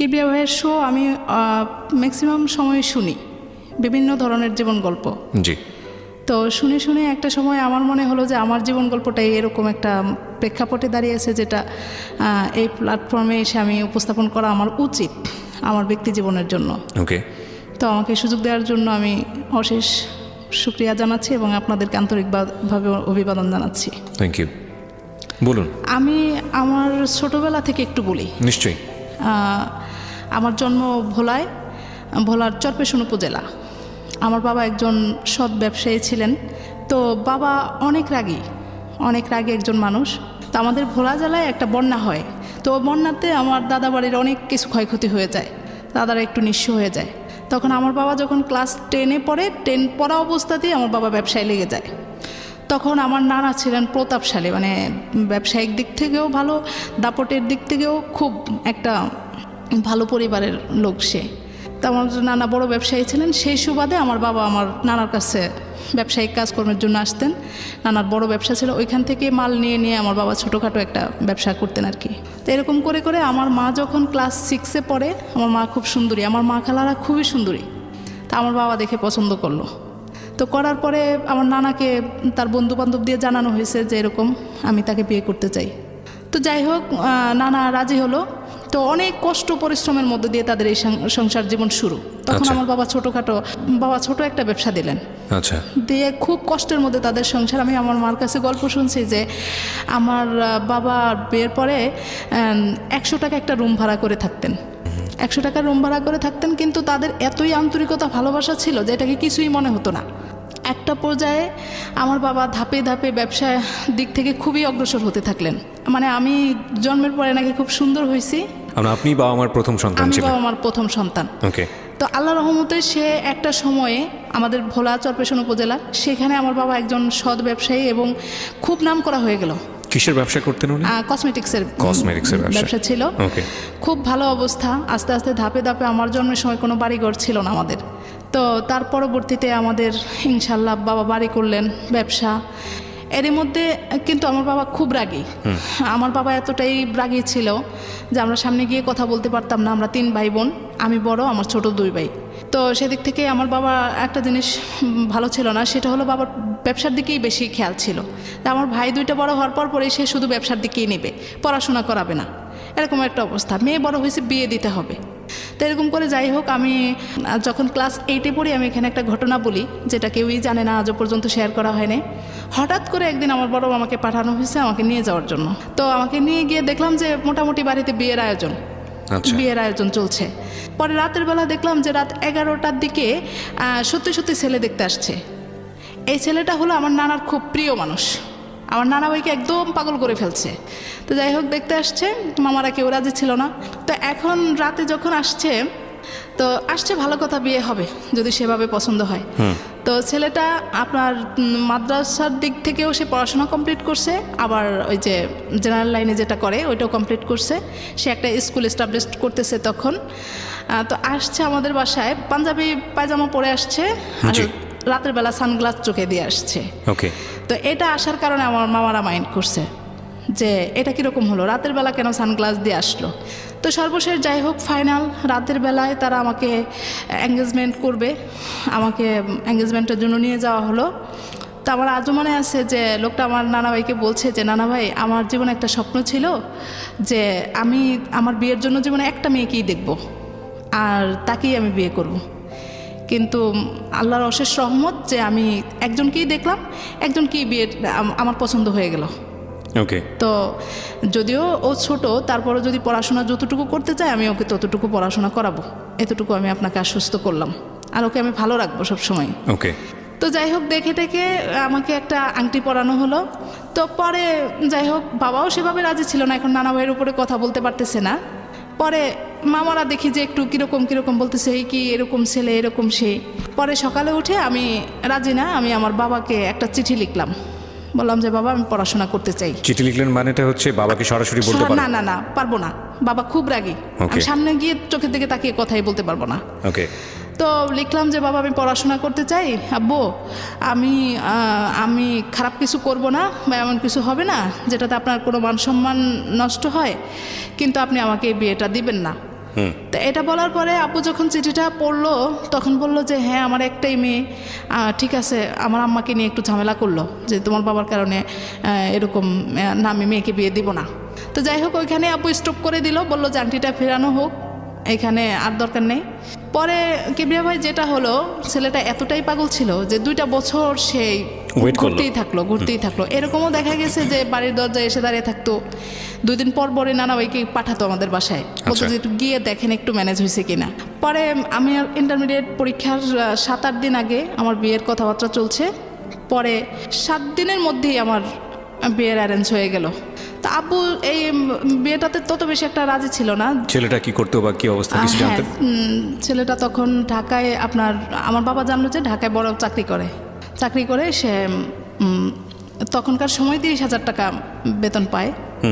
কিবরিয়া ভাইয়ের শো আমি ম্যাক্সিমাম সময় শুনি, বিভিন্ন ধরনের জীবন গল্প। জি। তো শুনে শুনে একটা সময় আমার মনে হলো যে আমার জীবন গল্পটাই এরকম একটা প্রেক্ষাপটে দাঁড়িয়েছে, যেটা এই প্ল্যাটফর্মে এসে আমি উপস্থাপন করা আমার উচিত আমার ব্যক্তি জীবনের জন্য। ওকে। তো আমাকে সুযোগ দেওয়ার জন্য আমি অশেষ শুকরিয়া জানাচ্ছি এবং আপনাদেরকে আন্তরিকভাবে অভিবাদন জানাচ্ছি। Thank you. বলুন। আমি আমার ছোটোবেলা থেকে একটু বলি। নিশ্চয়ই। আমার জন্ম ভোলার চরপেশন উপজেলা। আমার বাবা একজন সৎ ব্যবসায়ী ছিলেন। তো বাবা অনেক রাগী একজন মানুষ। তো আমাদের ভোলা জেলায় একটা বন্যা হয়। তো বন্যাতে আমার দাদা বাড়ির অনেক কিছু ক্ষয়ক্ষতি হয়ে যায়, দাদারা একটু নিঃস্ব হয়ে যায়। তখন আমার বাবা যখন ক্লাস 10-এ পড়ে, 10 পড়া অবস্থাতেই আমার বাবা ব্যবসায় লেগে যায়। তখন আমার নানা ছিলেন প্রতাপশালী, মানে ব্যবসায়িক দিক থেকেও ভালো, দাপটের দিক থেকেও খুব একটা ভালো পরিবারের লোক সে। তো আমার নানা বড় ব্যবসায়ী ছিলেন। সেই সুবাদে আমার বাবা আমার নানার কাছে ব্যবসায়িক কাজকর্মের জন্য আসতেন। নানার বড় ব্যবসা ছিল, ওইখান থেকে মাল নিয়ে আমার বাবা ছোটোখাটো একটা ব্যবসা করতেন আর কি। তো এরকম করে করে আমার মা যখন ক্লাস 6-এ পড়ে, আমার মা খুব সুন্দরী, আমার মা খালারা খুবই সুন্দরী। তা আমার বাবা দেখে পছন্দ করলো। তো করার পরে আমার নানাকে তার বন্ধুবান্ধব দিয়ে জানানো হয়েছে যে এরকম আমি তাকে বিয়ে করতে চাই। তো যাই হোক, নানা রাজি হলো। তো অনেক কষ্ট পরিশ্রমের মধ্যে দিয়ে তাদের এই সংসার জীবন শুরু। তখন আমার বাবা ছোট একটা ব্যবসা দিলেন। আচ্ছা। দিয়ে খুব কষ্টের মধ্যে তাদের সংসার। আমি আমার মার কাছে গল্প শুনছি যে আমার বাবা বিয়ের পরে 100 টাকা একটা রুম ভাড়া করে থাকতেন। 100 টাকা রুম ভাড়া করে থাকতেন, কিন্তু তাদের এতই আন্তরিকতা ভালোবাসা ছিল যে এটাকে কিছুই মনে হতো না। একটা পর্যায়ে আমার বাবা ধাপে ধাপে ব্যবসার দিক থেকে খুবই অগ্রসর হতে থাকলেন। মানে আমি জন্মের পরে নাকি খুব সুন্দর হয়েছি। আপনি বাবা আমার প্রথম সন্তান ছিলেন? আমি বাবা আমার প্রথম সন্তান। ওকে। তো আল্লাহ রহমতে সে একটা সময়ে আমাদের ভোলা চরপেশন উপজেলা, সেখানে আমার বাবা একজন সৎ ব্যবসায়ী এবং খুব নাম করা হয়ে গেল। কিসের ব্যবসা করতেন উনি? কসমেটিক্সের ব্যবসা ছিল। ওকে। খুব ভালো অবস্থা। আস্তে আস্তে ধাপে ধাপে, আমার জন্মের সময় কোনো বাড়িঘর ছিল না আমাদের। তো তার পরবর্তীতে আমাদের ইনশাল্লাহ বাবা বাড়ি করলেন, ব্যবসা। এরই মধ্যে কিন্তু আমার বাবা খুব রাগী। আমার বাবা এতটাই রাগী ছিল যে আমরা সামনে গিয়ে কথা বলতে পারতাম না। আমরা 3 ভাই বোন, আমি বড়, আমার ছোট 2 ভাই। তো সেদিক থেকে আমার বাবা একটা জিনিস ভালো ছিল না, সেটা হলো বাবার ব্যবসার দিকেই বেশি খেয়াল ছিল। আমার ভাই 2টা বড় হওয়ার পরে সে শুধু ব্যবসার দিকেই নেবে, পড়াশোনা করাবে না, এরকম একটা অবস্থা। মেয়ে বড় হয়েছে, বিয়ে দিতে হবে। তো এরকম করে যাই হোক, আমি যখন ক্লাস 8-এ পড়ি, আমি এখানে একটা ঘটনা বলি যেটা কেউই জানে না, আজও পর্যন্ত শেয়ার করা হয়নি। হঠাৎ করে একদিন আমার বড় আমাকে পাঠানো হয়েছে আমাকে নিয়ে যাওয়ার জন্য। তো আমাকে নিয়ে গিয়ে দেখলাম যে মোটামুটি বাড়িতে বিয়ের আয়োজন চলছে। পরে রাতের বেলা দেখলাম যে রাত 11টার দিকে সত্যি ছেলে দেখতে আসছে। এই ছেলেটা হলো আমার নানার খুব প্রিয় মানুষ। আমার নানা ভাইকে একদম পাগল করে ফেলছে। তো যাই হোক, দেখতে আসছে, মামারা কেউ রাজি ছিল না। তো এখন রাতে যখন আসছে ভালো কথা, বিয়ে হবে যদি সেভাবে পছন্দ হয়। তো ছেলেটা আপনার মাদ্রাসার দিক থেকেও সে পড়াশোনা কমপ্লিট করছে, আবার ওই যে জেনারেল লাইনে যেটা করে ওইটাও কমপ্লিট করছে। সে একটা স্কুল এস্টাবলিশ করতেছে তখন। তো আসছে আমাদের বাসায়, পাঞ্জাবি পায়জামা পরে আসছে, আর রাতের বেলা সানগ্লাস চোখে দিয়ে আসছে। ওকে। তো এটা আসার কারণে আমার মামারা মাইন্ড করছে যে এটা কীরকম হলো, রাতের বেলা কেন সানগ্লাস দিয়ে আসলো। তো সর্বশেষ যাই হোক, ফাইনাল রাতের বেলায় তারা আমাকে এঙ্গেজমেন্ট করবে, আমাকে এঙ্গেজমেন্টের জন্য নিয়ে যাওয়া হলো। তো আমার আজও মনে আছে যে লোকটা আমার নানা ভাইকে বলছে যে নানা ভাই, আমার জীবনে একটা স্বপ্ন ছিল যে আমি আমার বিয়ের জন্য জীবনে একটা মেয়েকেই দেখব, আর তাকেই আমি বিয়ে করব। কিন্তু আল্লাহর অশেষ রহমত যে আমি একজনকেই দেখলাম, একজনকেই বিয়ে আমার পছন্দ হয়ে গেল। ওকে। তো যদিও ও ছোট, তারপরে যদি পড়াশোনা যতটুকু করতে চাই আমি ওকে ততটুকু পড়াশোনা করাবো, এতটুকু আমি আপনাকে আশ্বস্ত করলাম, আর ওকে আমি ভালো রাখবো সবসময়। ওকে। তো যাই হোক, দেখে আমাকে একটা আংটি পরানো হলো। তো পরে যাই হোক, বাবাও সেভাবে রাজি ছিল না, এখন নানা ভাইয়ের উপরে কথা বলতে পারতেছে না। পরে মামারা দেখি যে একটু কীরকম বলতেছে, এই কি এরকম ছেলে, এরকম সেই। পরে সকালে উঠে আমি রাজি না, আমি আমার বাবাকে একটা চিঠি লিখলাম, বললাম যে বাবা আমি পড়াশোনা করতে চাই। চিঠি লিখলেন মানেটা হচ্ছে বাবাকে সরাসরি বলতে পারবেন? না, পারবো না, বাবা খুব রাগী, আমি সামনে গিয়ে চোখের দিকে তাকিয়ে কথাই বলতে পারবো না। ওকে। তো লিখলাম যে বাবা আমি পড়াশোনা করতে চাই, আব্বু আমি খারাপ কিছু করব না বা এমন কিছু হবে না যেটাতে আপনার কোনো মান সম্মান নষ্ট হয়, কিন্তু আপনি আমাকে এই বিয়েটা দিবেন না। তো এটা বলার পরে আব্বু যখন চিঠিটা পড়লো তখন বলল যে হ্যাঁ আমার একটাই মেয়ে, ঠিক আছে। আমার আম্মাকে নিয়ে একটু ঝামেলা করলো যে তোমার বাবার কারণে এরকম না, আমি মেয়েকে বিয়ে দিব না। তো যাই হোক ওইখানে আব্বু স্টপ করে দিল, বললো যে আংটিটা ফেরানো হোক, এখানে আর দরকার নেই। পরে কিবরিয়া ভাই যেটা হলো, ছেলেটা এতটাই পাগল ছিল যে 2টা বছর সেই ঘুরতেই থাকলো। এরকমও দেখা গেছে যে বাড়ির দরজায় এসে দাঁড়িয়ে থাকতো, 2 দিন পর পরে নানা ভাইকে পাঠাতো আমাদের বাসায়, বলতো যে একটু গিয়ে দেখেন একটু ম্যানেজ হয়েছে কিনা। পরে আমি ইন্টারমিডিয়েট পরীক্ষার 7-8 দিন আগে আমার বিয়ের কথাবার্তা চলছে, পরে 7 দিনের মধ্যেই আমার বিয়ের অ্যারেঞ্জ হয়ে গেল। তা আব্বু এই বিয়েটাতে তত বেশি একটা রাজি ছিল না। ছেলেটা কি করতো বা কি অবস্থা কিছু জানতেন? ছেলেটা তখন ঢাকায়, আমার বাবা জানলো যে ঢাকায় বড় চাকরি করে সে তখনকার সময় 30,000 টাকা বেতন পায়,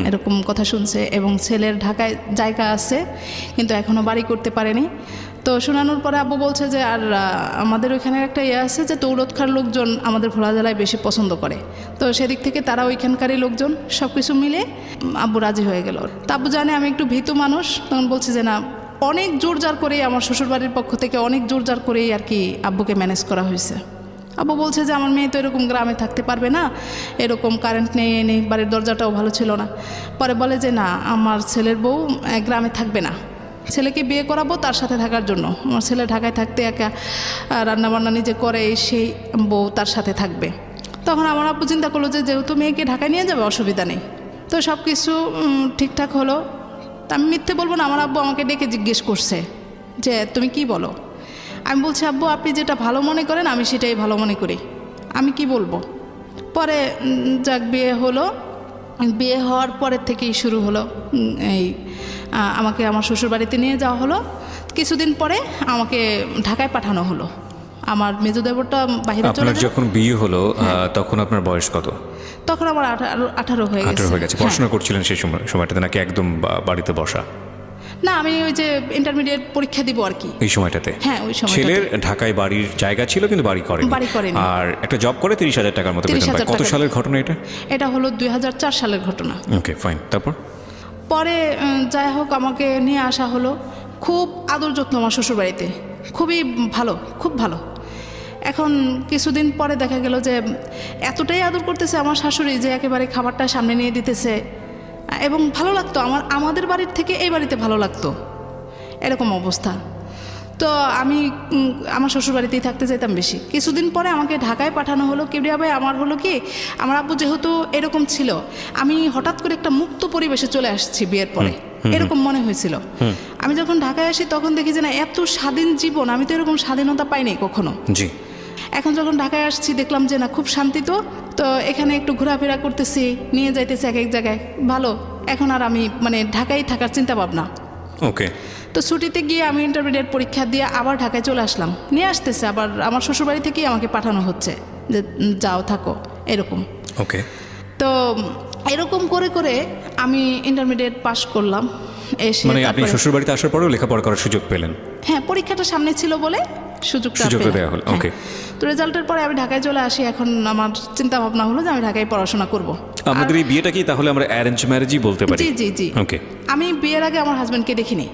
এরকম কথা শুনছে। এবং ছেলের ঢাকায় জায়গা আছে কিন্তু এখনও বাড়ি করতে পারেনি। তো শোনানোর পরে আব্বু বলছে যে আর আমাদের ওইখানে একটা আছে যে দৌলতখার লোকজন আমাদের ভোলা জেলায় বেশি পছন্দ করে, তো সেদিক থেকে তারা ওইখানকারই লোকজন, সব কিছু মিলে আব্বু রাজি হয়ে গেল। তা আব্বু জানে আমি একটু ভীতু মানুষ, তখন বলছে যে না, অনেক জোরজার করেই আমার শ্বশুরবাড়ির পক্ষ থেকে অনেক জোরজার করেই আর কি আব্বুকে ম্যানেজ করা হয়েছে। আব্বু বলছে যে আমার মেয়ে তো এরকম গ্রামে থাকতে পারবে না, এরকম কারেন্ট নেই, বাড়ির দরজাটাও ভালো ছিল না। পরে বলে যে না, আমার ছেলের বউ গ্রামে থাকবে না, ছেলেকে বিয়ে করাবো তার সাথে থাকার জন্য। আমার ছেলে ঢাকায় থাকতে একা রান্নাবান্না নিজে করে, সেই বউ তার সাথে থাকবে। তখন আমার আব্বু চিন্তা করলো যে যেহেতু মেয়েকে ঢাকায় নিয়ে যাবে অসুবিধা নেই। তো সব কিছু ঠিকঠাক হলো। তা আমি মিথ্যে বলবো না, আমার আব্বু আমাকে ডেকে জিজ্ঞেস করছে যে তুমি কি বলো। আমি বলছি আব্বু আপনি যেটা ভালো মনে করেন আমি সেটাই ভালো মনে করি, আমি কি বলবো। পরে যাক বিয়ে হলো, বিয়ে হওয়ার পরের থেকেই শুরু হলো এই আমাকে আমার শ্বশুরবাড়িতে নিয়ে যাওয়া হলো। কিছুদিন পরে আমাকে ঢাকায় পাঠানো হলো। আমার মেজো দেবরটা বাইরে চলে যায়। যখন বিয়ে হলো তখন আপনার বয়স কত? তখন আমার 18 হয়ে গেছে। পড়াশোনা করছিলেন সেই সময়টাতে নাকি একদম বাড়িতে বসা? না, আমি ওই যে ইন্টারমিডিয়েট পরীক্ষা দিব আর কি এই সময়টাতে। হ্যাঁ, ওই সময়টাতে। ছেলের ঢাকায় বাড়ির জায়গা ছিল কিন্তু বাড়ি করেনি। আর একটা জব করে 30,000 টাকার মতো বেতন পায়। কত সালের ঘটনা এটা? এটা হলো 2004 সালের ঘটনা। Okay fine. তারপর পরে যাই হোক আমাকে নিয়ে আসা হলো। খুব আদর যত্ন আমার শ্বশুরবাড়িতে, খুবই ভালো, খুব ভালো। এখন কিছুদিন পরে দেখা গেল যে এতটাই আদর করতেছে আমার শাশুড়ি যে একেবারে খাবারটা সামনে নিয়ে দিতেছে, এবং ভালো লাগতো আমাদের বাড়ির থেকে এই বাড়িতে ভালো লাগতো, এরকম অবস্থা। তো আমি আমার শ্বশুরবাড়িতেই থাকতে চাইতাম বেশি। কিছুদিন পরে আমাকে ঢাকায় পাঠানো হলো। কিবরিয়া ভাই আমার হলো কি, আমার আব্বু যেহেতু এরকম ছিল, আমি হঠাৎ করে একটা মুক্ত পরিবেশে চলে আসছি বিয়ের পরে, এরকম মনে হয়েছিল। আমি যখন ঢাকায় আসি তখন দেখি যে না, এত স্বাধীন জীবন, আমি তো এরকম স্বাধীনতা পাইনি কখনো। জি। এখন যখন ঢাকায় আসছি দেখলাম যে না, খুব শান্তি। তো এখানে একটু ঘোরাফেরা করতেছি, নিয়ে যাইতেছি এক এক জায়গায়, ভালো। এখন আর আমি ঢাকায় থাকার চিন্তা ভাবনা। ওকে। তো ছুটিতে গিয়ে আমি ইন্টারমিডিয়েট পরীক্ষা দিয়ে আবার ঢাকায় চলে আসলাম। নিয়ে আসতেছে আবার আমার শ্বশুরবাড়ি থেকেই আমাকে পাঠানো হচ্ছে যে যাও থাকো, এরকম। ওকে। তো এরকম করে করে আমি ইন্টারমিডিয়েট পাশ করলাম। এসে আপনি শ্বশুরবাড়িতে আসার পরেও লেখাপড়া করার সুযোগ পেলেন? হ্যাঁ, পরীক্ষাটা সামনে ছিল বলে সুযোগটা দেওয়া হলো। ওকে। তো রেজাল্টের পরে আমি ঢাকায় চলে আসি। এখন আমার চিন্তা ভাবনা হলো যে আমি ঢাকায় পড়াশোনা করব। আমাদের এই বিয়েটা কি তাহলে আমরা অ্যারেঞ্জ ম্যারেজই বলতে পারি? জি জি জি। ওকে। আমি বিয়ের আগে আমার হাজবেন্ডকে দেখিনি,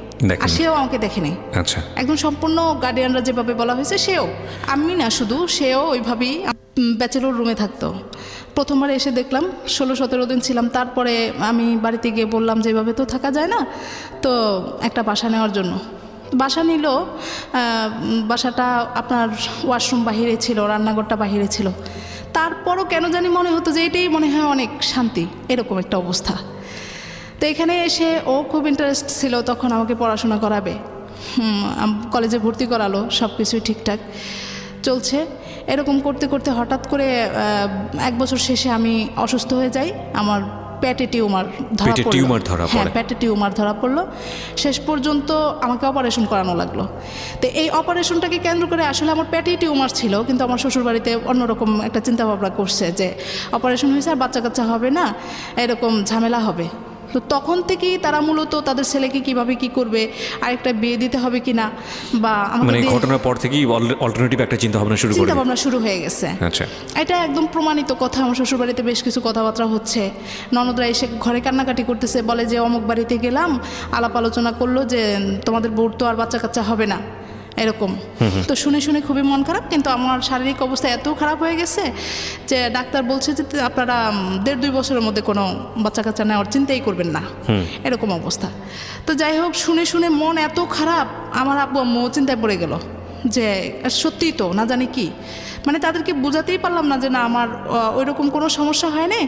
আর সেও আমাকে দেখেনি। আচ্ছা। একদম সম্পূর্ণ গার্ডিয়ানরা যেভাবে বলা হয়েছে সেও, আমি না শুধু, সেও ওইভাবেই ব্যাচেলর রুমে থাকতো। প্রথমবার এসে দেখলাম, 16-17 দিন ছিলাম। তারপরে আমি বাড়িতে গিয়ে বললাম যে এভাবে তো থাকা যায় না, তো একটা বাসা নেওয়ার জন্য। বাসা নিল। বাসাটা আপনার ওয়াশরুম বাহিরে ছিল, রান্নাঘরটা বাহিরে ছিল। তারপরও কেন জানি মনে হতো যে এটাই মনে হয় অনেক শান্তি, এরকম একটা অবস্থা। তো এখানে এসে ও খুব ইন্টারেস্ট ছিল তখন আমাকে পড়াশোনা করাবে। কলেজে ভর্তি করালো, সব কিছুই ঠিকঠাক চলছে। এরকম করতে করতে হঠাৎ করে 1 বছর শেষে আমি অসুস্থ হয়ে যাই। আমার পেটে টিউমার ধরা পড়ে। হ্যাঁ, পেটে টিউমার ধরা পড়লো। শেষ পর্যন্ত আমাকে অপারেশন করানো লাগলো। তো এই অপারেশনটাকে কেন্দ্র করে, আসলে আমার পেটেই টিউমার ছিল, কিন্তু আমার শ্বশুরবাড়িতে অন্যরকম একটা চিন্তাভাবনা করছে যে অপারেশন হয়েছে আর বাচ্চা কাচ্চা হবে না, এরকম ঝামেলা হবে। তো তখন থেকেই তারা মূলত তাদের ছেলেকে কিভাবে কি করবে, আরেকটা বিয়ে দিতে হবে কিনা, বা মানে ঘটনার পর থেকেই অল্টারনেটিভ একটা চিন্তা ভাবনা শুরু হয়ে গেছে। আচ্ছা, এটা একদম প্রমাণিত কথা। আমার শ্বশুরবাড়িতে বেশ কিছু কথাবার্তা হচ্ছে, ননদরা এসে ঘরে কান্নাকাটি করতেছে, বলে যে অমুক বাড়িতে গেলাম, আলাপ আলোচনা করলো যে তোমাদের বউর তো আর বাচ্চা কাচ্চা হবে না, এরকম। তো শুনে শুনে খুবই মন খারাপ, কিন্তু আমার শারীরিক অবস্থা এত খারাপ হয়ে গেছে যে ডাক্তার বলছে যে আপনারা 1.5-2 বছরের মধ্যে কোনো বাচ্চা কাচ্চা নেওয়ার চিন্তাই করবেন না, এরকম অবস্থা। তো যাই হোক, শুনে শুনে মন এত খারাপ, আমার আব্বু আম্মু চিন্তায় পড়ে গেল যে সত্যিই তো না জানি কি, মানে তাদেরকে বোঝাতেই পারলাম না যে না আমার ওই রকম কোনো সমস্যা হয়নি।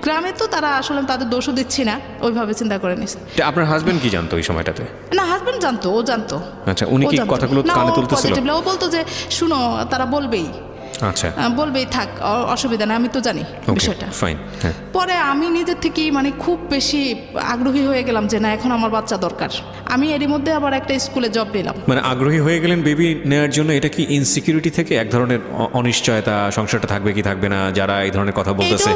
গ্রামে তো তারা আসলে তাদের দোষও দিচ্ছি না, ওইভাবে চিন্তা করে নিছে। আপনার হাজবেন্ড কি জানতো ওই সময়টাতে? না, হাজবেন্ড জানতো, ও জানতো। আচ্ছা, উনি কি কথাগুলো কানে তুলতেছিল? ও বলতো যে শুনো, তারা বলবেই, আচ্ছা বলবেই, থাক, অসুবিধা নেই, আমি তো জানি বিষয়টা। পরে আমি নিজের থেকেই মানে খুব বেশি আগ্রহী হয়ে গেলাম যে না, এখন আমার বাচ্চা দরকার। আমি এরই মধ্যে আবার একটা স্কুলে জব নিলাম। মানে আগ্রহী হয়ে গেলেন বেবি নেওয়ার জন্য। এটা কি ইনসিকিউরিটি থেকে এক ধরনের অনিশ্চয়তা, সংসারটা থাকবে কি থাকবে না, যারা এই ধরনের কথা বলতেছে?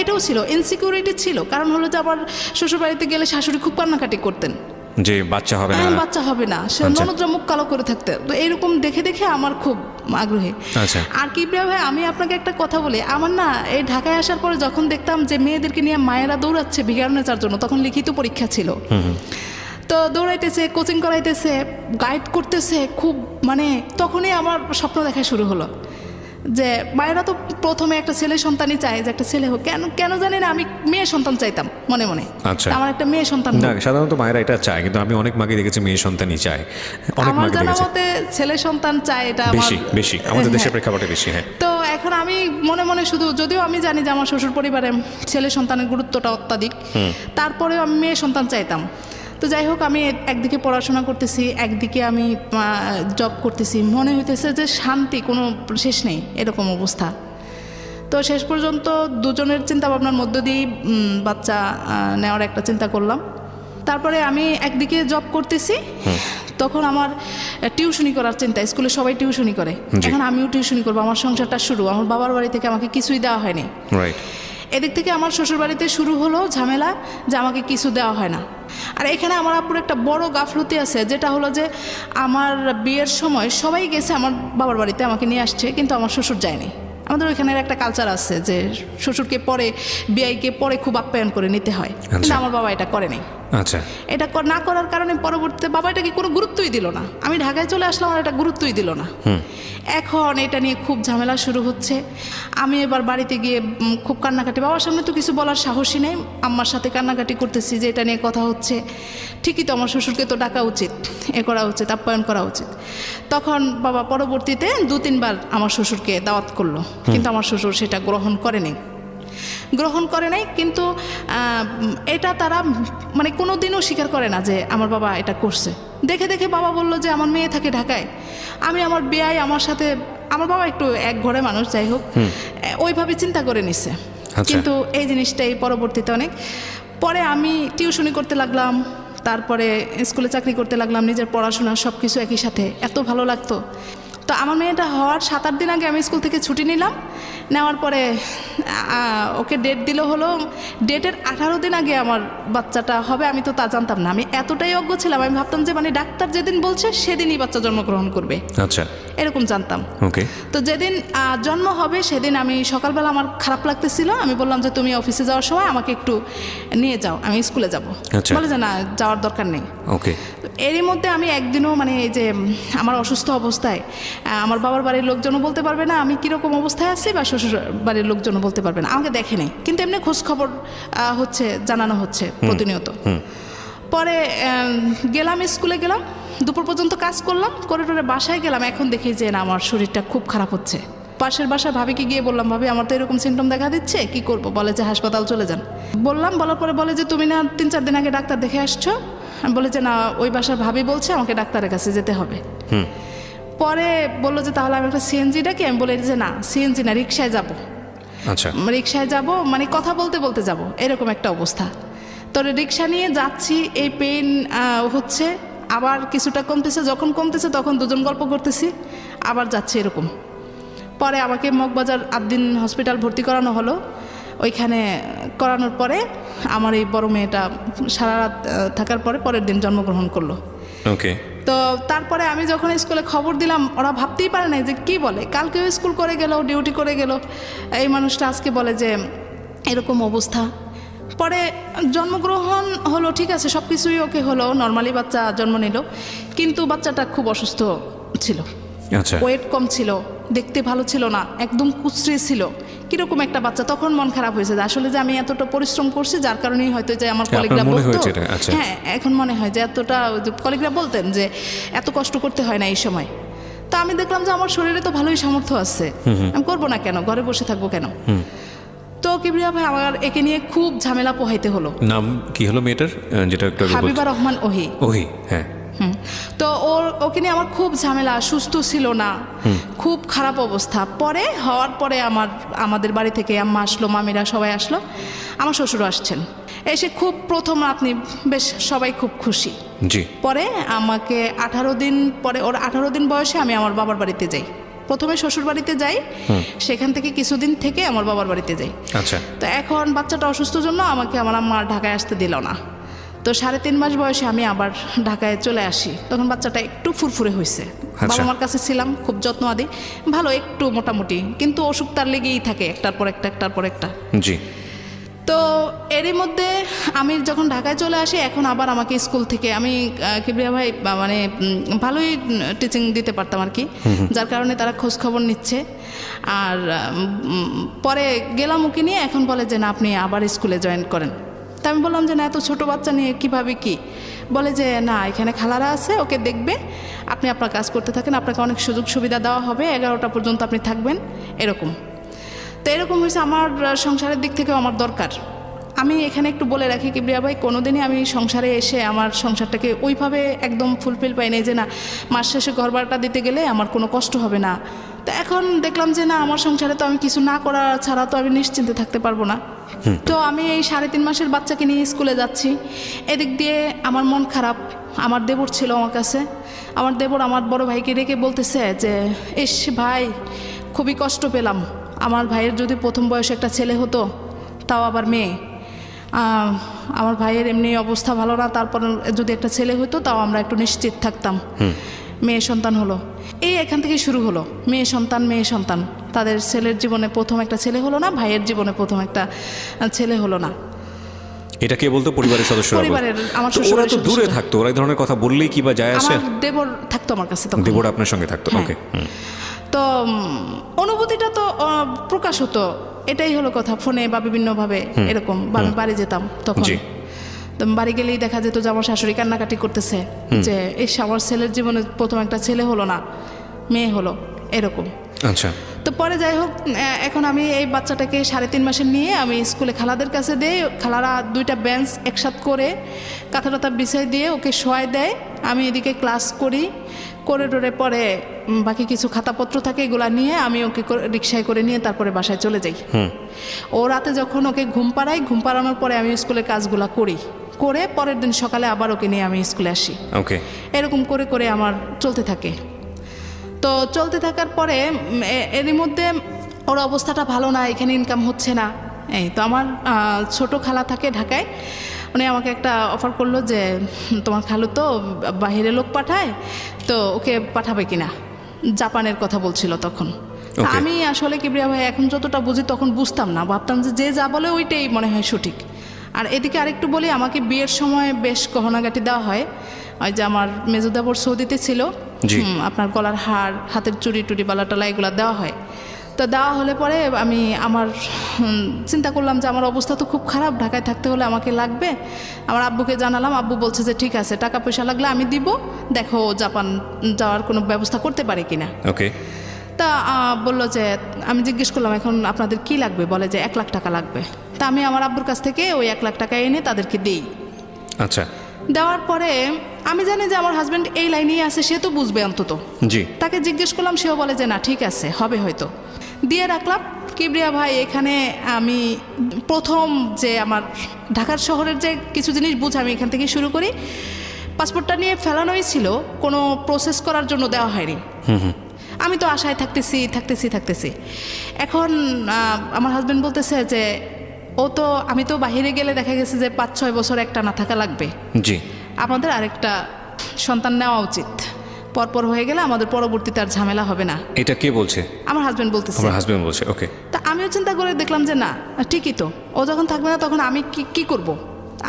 এটাও ছিল, ইনসিকিউরিটি ছিল। কারণ হলো যে আবার শ্বশুরবাড়িতে গেলে শাশুড়ি খুব কান্নাকাটি করতেন যে বাচ্চা হবে না, বাচ্চা হবে না, সে ননদরা মুখ কালো করে থাকতে। তো এইরকম দেখে দেখে আমার খুব আগ্রহী। আর কি ভাই, আমি আপনাকে একটা কথা বলি, আমার না এই ঢাকায় আসার পরে যখন দেখতাম যে মেয়েদেরকে নিয়ে মায়েরা দৌড়াচ্ছে ভিগার নেচার জন্য, তখন লিখিত পরীক্ষা ছিল, তো দৌড়াইতেছে, কোচিং করাইতেছে, গাইড করতেছে খুব, মানে তখনই আমার স্বপ্ন দেখা শুরু হলো যে মায়েরা তো প্রথমে একটা ছেলে সন্তানই চায়, যে একটা ছেলে হোক। কেন জানি না, আমি মেয়ে সন্তান চাইতাম মনে মনে। আচ্ছা, আমার একটা মেয়ে সন্তান। না, সাধারণত মায়েরা এটা চায়, কিন্তু আমি অনেক মাকে দেখেছি মেয়ে সন্তানই চায়, অনেক মাকে দেখেছি। আমার জানামতে ছেলে সন্তান চায়, এটা বেশি আমাদের দেশের প্রেক্ষাপটে বেশি। হ্যাঁ, তো এখন আমি মনে মনে শুধু, যদিও আমি জানি যে আমার শ্বশুর পরিবারে ছেলে সন্তানের গুরুত্বটা অত্যাধিক, তারপরেও আমি মেয়ে সন্তান চাইতাম। তো যাই হোক, আমি একদিকে পড়াশোনা করতেছি, একদিকে আমি জব করতেছি, মনে হইতেছে যে শান্তি কোনো শেষ নেই, এরকম অবস্থা। তো শেষ পর্যন্ত দুজনের চিন্তা ভাবনার মধ্য দিয়ে বাচ্চা নেওয়ার একটা চিন্তা করলাম। তারপরে আমি একদিকে জব করতেছি, তখন আমার টিউশনি করার চিন্তা। স্কুলে সবাই টিউশনি করে, এখন আমিও টিউশনি করবো। আমার সংসারটা শুরু, আমার বাবার বাড়ি থেকে আমাকে কিছুই দেওয়া হয়নি। এদিক থেকে আমার শ্বশুরবাড়িতে শুরু হলো ঝামেলা যে আমাকে কিছু দেওয়া হয় না। আর এখানে আমার আপুর একটা বড় গাফলতি আছে, যেটা হলো যে আমার বিয়ের সময় সবাই গেছে আমার বাবার বাড়িতে, আমাকে নিয়ে আসছে, কিন্তু আমার শ্বশুর যায়নি। আমাদের ওইখানের একটা কালচার আছে যে শ্বশুরকে পরে, বিয়াইকে পরে খুব আপ্যায়ন করে নিতে হয়, কিন্তু আমার বাবা এটা করেনি। আচ্ছা, এটা না করার কারণে পরবর্তীতে বাবা এটাকে কোনো গুরুত্বই দিল না। আমি ঢাকায় চলে আসলাম, আর এটা গুরুত্বই দিল না। এখন এটা নিয়ে খুব ঝামেলা শুরু হচ্ছে। আমি এবার বাড়িতে গিয়ে খুব কান্নাকাটি, বাবার সামনে তো কিছু বলার সাহসই নেই, আম্মার সাথে কান্নাকাটি করতেছি যে এটা নিয়ে কথা হচ্ছে। ঠিকই তো, আমার শ্বশুরকে তো ডাকা উচিত, করা উচিত, আপ্যায়ন করা উচিত। তখন বাবা পরবর্তীতে 2-3 বার আমার শ্বশুরকে দাওয়াত করলো, কিন্তু আমার শ্বশুর সেটা গ্রহণ করে নাই। কিন্তু এটা তারা মানে কোনো দিনও স্বীকার করে না যে আমার বাবা এটা করছে। দেখে দেখে বাবা বলল যে আমার মেয়ে থাকে ঢাকায়, আমি আমার বিয়াই আমার সাথে, আমার বাবা একটু এক ঘরে মানুষ, যাই হোক, ওইভাবে চিন্তা করে নিছে। কিন্তু এই জিনিসটাই পরবর্তীতে অনেক পরে আমি টিউশনি করতে লাগলাম, তারপরে স্কুলে চাকরি করতে লাগলাম, নিজের পড়াশোনা সব কিছু একই সাথে, এত ভালো লাগতো। তো আমার মেয়েটা হওয়ার 7-8 দিন আগে আমি স্কুল থেকে ছুটি নিলাম। নেওয়ার পরে ওকে ডেট দিল, হলো ডেটের 18 দিন আগে আমার বাচ্চাটা হবে। আমি তো তা জানতাম না, আমি এতটাই অজ্ঞ ছিলাম। আমি ভাবতাম যে মানে ডাক্তার যেদিন বলছে সেদিনই বাচ্চা জন্মগ্রহণ করবে, আচ্ছা, এরকম জানতাম। তো যেদিন জন্ম হবে সেদিন আমি সকালবেলা, আমার খারাপ লাগতেছিল, আমি বললাম যে তুমি অফিসে যাওয়ার সময় আমাকে একটু নিয়ে যাও, আমি স্কুলে যাব। বলে যে না, যাওয়ার দরকার নেই। এরই মধ্যে আমি একদিনও, মানে এই যে আমার অসুস্থ অবস্থায় আমার বাবার বাড়ির লোকজনও বলতে পারবে না আমি কীরকম অবস্থায় আছি, বা শ্বশুর বাড়ির লোকজনও বলতে পারবে না, আমাকে দেখে নেই, কিন্তু এমনি খোঁজ খবর হচ্ছে, জানানো হচ্ছে প্রতিনিয়ত। পরে গেলাম, স্কুলে গেলাম, দুপুর পর্যন্ত কাজ করলাম, করে বাসায় গেলাম। এখন দেখি যে না, আমার শরীরটা খুব খারাপ হচ্ছে। পাশের বাসায় ভাবিকে গিয়ে বললাম, ভাবি আমার তো এরকম সিমটম দেখা দিচ্ছে, কি করব? বলে যে হাসপাতাল চলে যান। বলার পরে বলে যে তুমি না 3-4 দিন আগে ডাক্তার দেখে আসছো? আমি বলে যে না, ওই বাসার ভাবি বলছে আমাকে ডাক্তারের কাছে যেতে হবে। পরে বললো যে তাহলে আমি একটা সিএনজি ডাকি। আমি বলে যে না, সিএনজি না, রিক্সায় যাব। আচ্ছা, রিক্সায় যাব, মানে কথা বলতে বলতে যাব, এরকম একটা অবস্থা। তো রিক্সা নিয়ে যাচ্ছি, এই পেইন হচ্ছে, আবার কিছুটা কমতেছে, যখন কমতেছে তখন দুজন গল্প করতেছি, আবার যাচ্ছে এরকম। পরে আমাকে মগবাজার 8 দিন হসপিটাল ভর্তি করানো হলো। ওইখানে করানোর পরে আমার এই বড় মেয়েটা সারা রাত থাকার পরে পরের দিন জন্মগ্রহণ করলো। ওকে। তো তারপরে আমি যখন স্কুলে খবর দিলাম, ওরা ভাবতেই পারে না যে কি বলে, কালকেও স্কুল করে গেল, ডিউটি করে গেল, এই মানুষটা আজকে বলে যে এরকম অবস্থা। পরে জন্মগ্রহণ হলো, ঠিক আছে, সব কিছুই ওকে হলো, নর্মালি বাচ্চা জন্ম নিল, কিন্তু বাচ্চাটা খুব অসুস্থ ছিল। আচ্ছা। ওয়েট কম ছিল, দেখতে ভালো ছিল না, একদম কুচড়ে ছিল, কিরকম একটা বাচ্চা। তখন মন খারাপ হয়েছে যে আসলে যে আমি এতটা পরিশ্রম করছি, যার কারণেই হয়তো যে আমার কলিগরা বলতো, হ্যাঁ এখন মনে হয় যে এতটা কলিগরা বলতেন যে এত কষ্ট করতে হয় না এই সময়। তো আমি দেখলাম যে আমার শরীরে তো ভালোই সামর্থ্য আছে, আমি করবো না কেন, ঘরে বসে থাকবো কেন। তো কিবরিয়া ভাই আমার একে নিয়ে খুব ঝামেলা পোহাইতে হলো। নাম কি হলো মেয়েটার, যেটা একটু হাবিবা রহমান ওহি। ওহি, হ্যাঁ। তো ওকে নিয়ে আমার খুব ঝামেলা, সুস্থ ছিল না, খুব খারাপ অবস্থা। পরে হওয়ার পরে আমাদের বাড়ি থেকে আম্মা আসলো, মামিরা সবাই আসলো, আমার শ্বশুরও আসছেন। এসে খুব প্রথম আপনি বেশ সবাই খুব খুশি। জি। পরে আমাকে 18 দিন পরে, ওর 18 দিন বয়সে আমি আমার বাবার বাড়িতে যাই। প্রথমে শ্বশুর বাড়িতে যাই, সেখান থেকে কিছুদিন থেকে আমার বাবার বাড়িতে যাই। আচ্ছা। তো এখন বাচ্চাটা অসুস্থ জন্য আমাকে আমার আম্মা ঢাকায় আসতে দিল না। তো 3.5 মাস বয়সে আমি আবার ঢাকায় চলে আসি। তখন বাচ্চাটা একটু ফুরফুরে হয়েছে। বাবা মার কাছে ছিলাম, খুব যত্ন আদি, ভালো একটু মোটামুটি, কিন্তু অসুখ তার লেগেই থাকে একটার পর একটা, একটার পর একটা। জি। তো এরই মধ্যে আমি যখন ঢাকায় চলে আসি, এখন আবার আমাকে স্কুল থেকে, আমি কিবরিয়া ভাই মানে ভালোই টিচিং দিতে পারতাম আর কি, যার কারণে তারা খোঁজ খবর নিচ্ছে। আর পরে গেলাম ওকে নিয়ে, এখন বলে যে না আপনি আবার স্কুলে জয়েন করেন। তা আমি বললাম যে না এত ছোটো বাচ্চা নিয়ে কীভাবে কি, বলে যে না এখানে খালারা আছে, ওকে দেখবে, আপনি আপনার কাজ করতে থাকেন, আপনাকে অনেক সুযোগ সুবিধা দেওয়া হবে, 11টা পর্যন্ত আপনি থাকবেন, এরকম। তো এরকম হয়েছে, আমার সংসারের দিক থেকেও আমার দরকার। আমি এখানে একটু বলে রাখি কিবরিয়া ভাই, কোনোদিনই আমি সংসারে এসে আমার সংসারটাকে ওইভাবে একদম ফুলফিল পাই নাই যে না মাস শেষে ঘর ভাড়াটা দিতে গেলে আমার কোনো কষ্ট হবে না। তো এখন দেখলাম যে না আমার সংসারে তো আমি কিছু না করা ছাড়া তো আমি নিশ্চিন্তে থাকতে পারবো না। তো আমি এই 3.5 মাসের বাচ্চাকে নিয়ে স্কুলে যাচ্ছি, এদিক দিয়ে আমার মন খারাপ। আমার দেবর ছিল আমার কাছে, আমার দেবর আমার বড় ভাইকে ডেকে বলতেছে যে ইস ভাই খুবই কষ্ট পেলাম, আমার ভাইয়ের যদি প্রথম বয়সে একটা ছেলে হতো, তাও আবার মেয়ে, আমার ভাইয়ের এমনি অবস্থা ভালো না, তারপর যদি একটা ছেলে হতো তাও আমরা একটু নিশ্চিত থাকতাম। মেয়ে সন্তান হলো, এই এখান থেকে শুরু হলো, মেয়ে সন্তান মেয়ে সন্তান। তাদের ছেলের জীবনে প্রথম একটা ছেলে হলো না, ভাইয়ের জীবনে প্রথম একটা ছেলে হলো না। এটা কে বলতো? পরিবারের সদস্যরা? পরিবারের, আমার ওরা তো দূরে থাকতো, ওরা এই ধরনের কথা বললেই কি বা যায় আসে? আমার দেবর থাকতো আমার কাছে, তখন দেবর আপনার সঙ্গে থাকতো। ওকে। তো অনুভূতিটা তো প্রকাশ হতো, এটাই হলো কথা, ফোনে বা বিভিন্নভাবে এরকম। বাড়ি যেতাম তখন, বাড়ি গেলেই দেখা যেত যে আমার শাশুড়ি কান্নাকাটি করতেছে যে এই আমার ছেলের জীবনে প্রথম একটা ছেলে হলো না, মেয়ে হলো, এরকম। আচ্ছা। তো পরে যাই হোক, এখন আমি এই বাচ্চাটাকে 3.5 মাসের নিয়ে আমি স্কুলে খালাদের কাছে দেই, খালারা 2টা বেঞ্চ একসাথ করে কাঁথা টাথা বিছাই দিয়ে ওকে শোয়াই দেয়, আমি এদিকে ক্লাস করি, করে টোরে পরে বাকি কিছু খাতাপত্র থাকে এগুলা নিয়ে আমি ওকে রিক্সায় করে নিয়ে তারপরে বাসায় চলে যাই। ও রাতে যখন ওকে ঘুম পাড়াই, ঘুম পাড়ানোর পরে আমি স্কুলের কাজগুলা করি, করে পরের দিন সকালে আবার ওকে নিয়ে আমি স্কুলে আসি। ওকে। এরকম করে করে আমার চলতে থাকে। তো চলতে থাকার পরে এরই মধ্যে ওর অবস্থাটা ভালো না, এখানে ইনকাম হচ্ছে না। এই তো আমার ছোট খালা থাকে ঢাকায়, উনি আমাকে একটা অফার করলো যে তোমার খালু তো বাইরে লোক পাঠায়, তো ওকে পাঠাবে কিনা, জাপানের কথা বলছিল তখন। আমি আসলে কিবরিয়া ভাই এখন যতটা বুঝি তখন বুঝতাম না, ভাবতাম যে যা বলে ওইটাই মনে হয় সঠিক। আর এদিকে আরেকটু বলি, আমাকে বিয়ের সময় বেশ গহনাগাটি দেওয়া হয়। ওই যে আমার মেজুদাবর সৌদিতে ছিল, আপনার গলার হার, হাতের চুড়ি টুড়ি বালা টালা এগুলো দেওয়া হয়। তো দেওয়া হলে পরে আমি আমার চিন্তা করলাম যে আমার অবস্থা তো খুব খারাপ, ঢাকায় থাকতে হলে আমাকে লাগবে। আমার আব্বুকে জানালাম, আব্বু বলছে যে ঠিক আছে, টাকা পয়সা লাগলে আমি দিব, দেখো জাপান যাওয়ার কোনো ব্যবস্থা করতে পারি কিনা। ওকে। তা বললো যে, আমি জিজ্ঞেস করলাম এখন আপনাদের কি লাগবে, বলে যে 1 লাখ টাকা লাগবে। তা আমি আমার আব্বুর কাছ থেকে ওই 1 লাখ টাকা এনে তাদেরকে দিই। আচ্ছা। দেওয়ার পরে আমি জানি যে আমার হাজব্যান্ড এই লাইনেই আছে, সে তো বুঝবে অন্তত। জি। তাকে জিজ্ঞেস করলাম, সেও বলে যে না ঠিক আছে, হবে হয়তো। দিয়ে রাখলাম। কিবরিয়া ভাই এখানে আমি প্রথম যে আমার ঢাকার শহরের যে কিছু জিনিস বুঝে আমি এখান থেকে শুরু করি। পাসপোর্টটা নিয়ে ফেলানোই ছিল, কোনো প্রসেস করার জন্য দেওয়া হয়নি। আমি তো আশায় থাকতেছি। এখন আমার হাজব্যান্ড বলতেছে যে তো আমি তো বাইরে গেলে দেখা গেছে যে 5-6 বছর একটা না থাকা লাগবে, জি, আমাদের আরেকটা সন্তান নেওয়া উচিত, পরপর হয়ে গেলে আমাদের পরবর্তীতে আর ঝামেলা হবে না। এটা কে বলছে? আমার হাজবেন্ড বলতেছে। আমার হাজবেন্ড বলছে, ওকে। তা আমিও চিন্তা করে দেখলাম যে না, ঠিকই তো, ও যখন থাকবে না তখন আমি কি করব।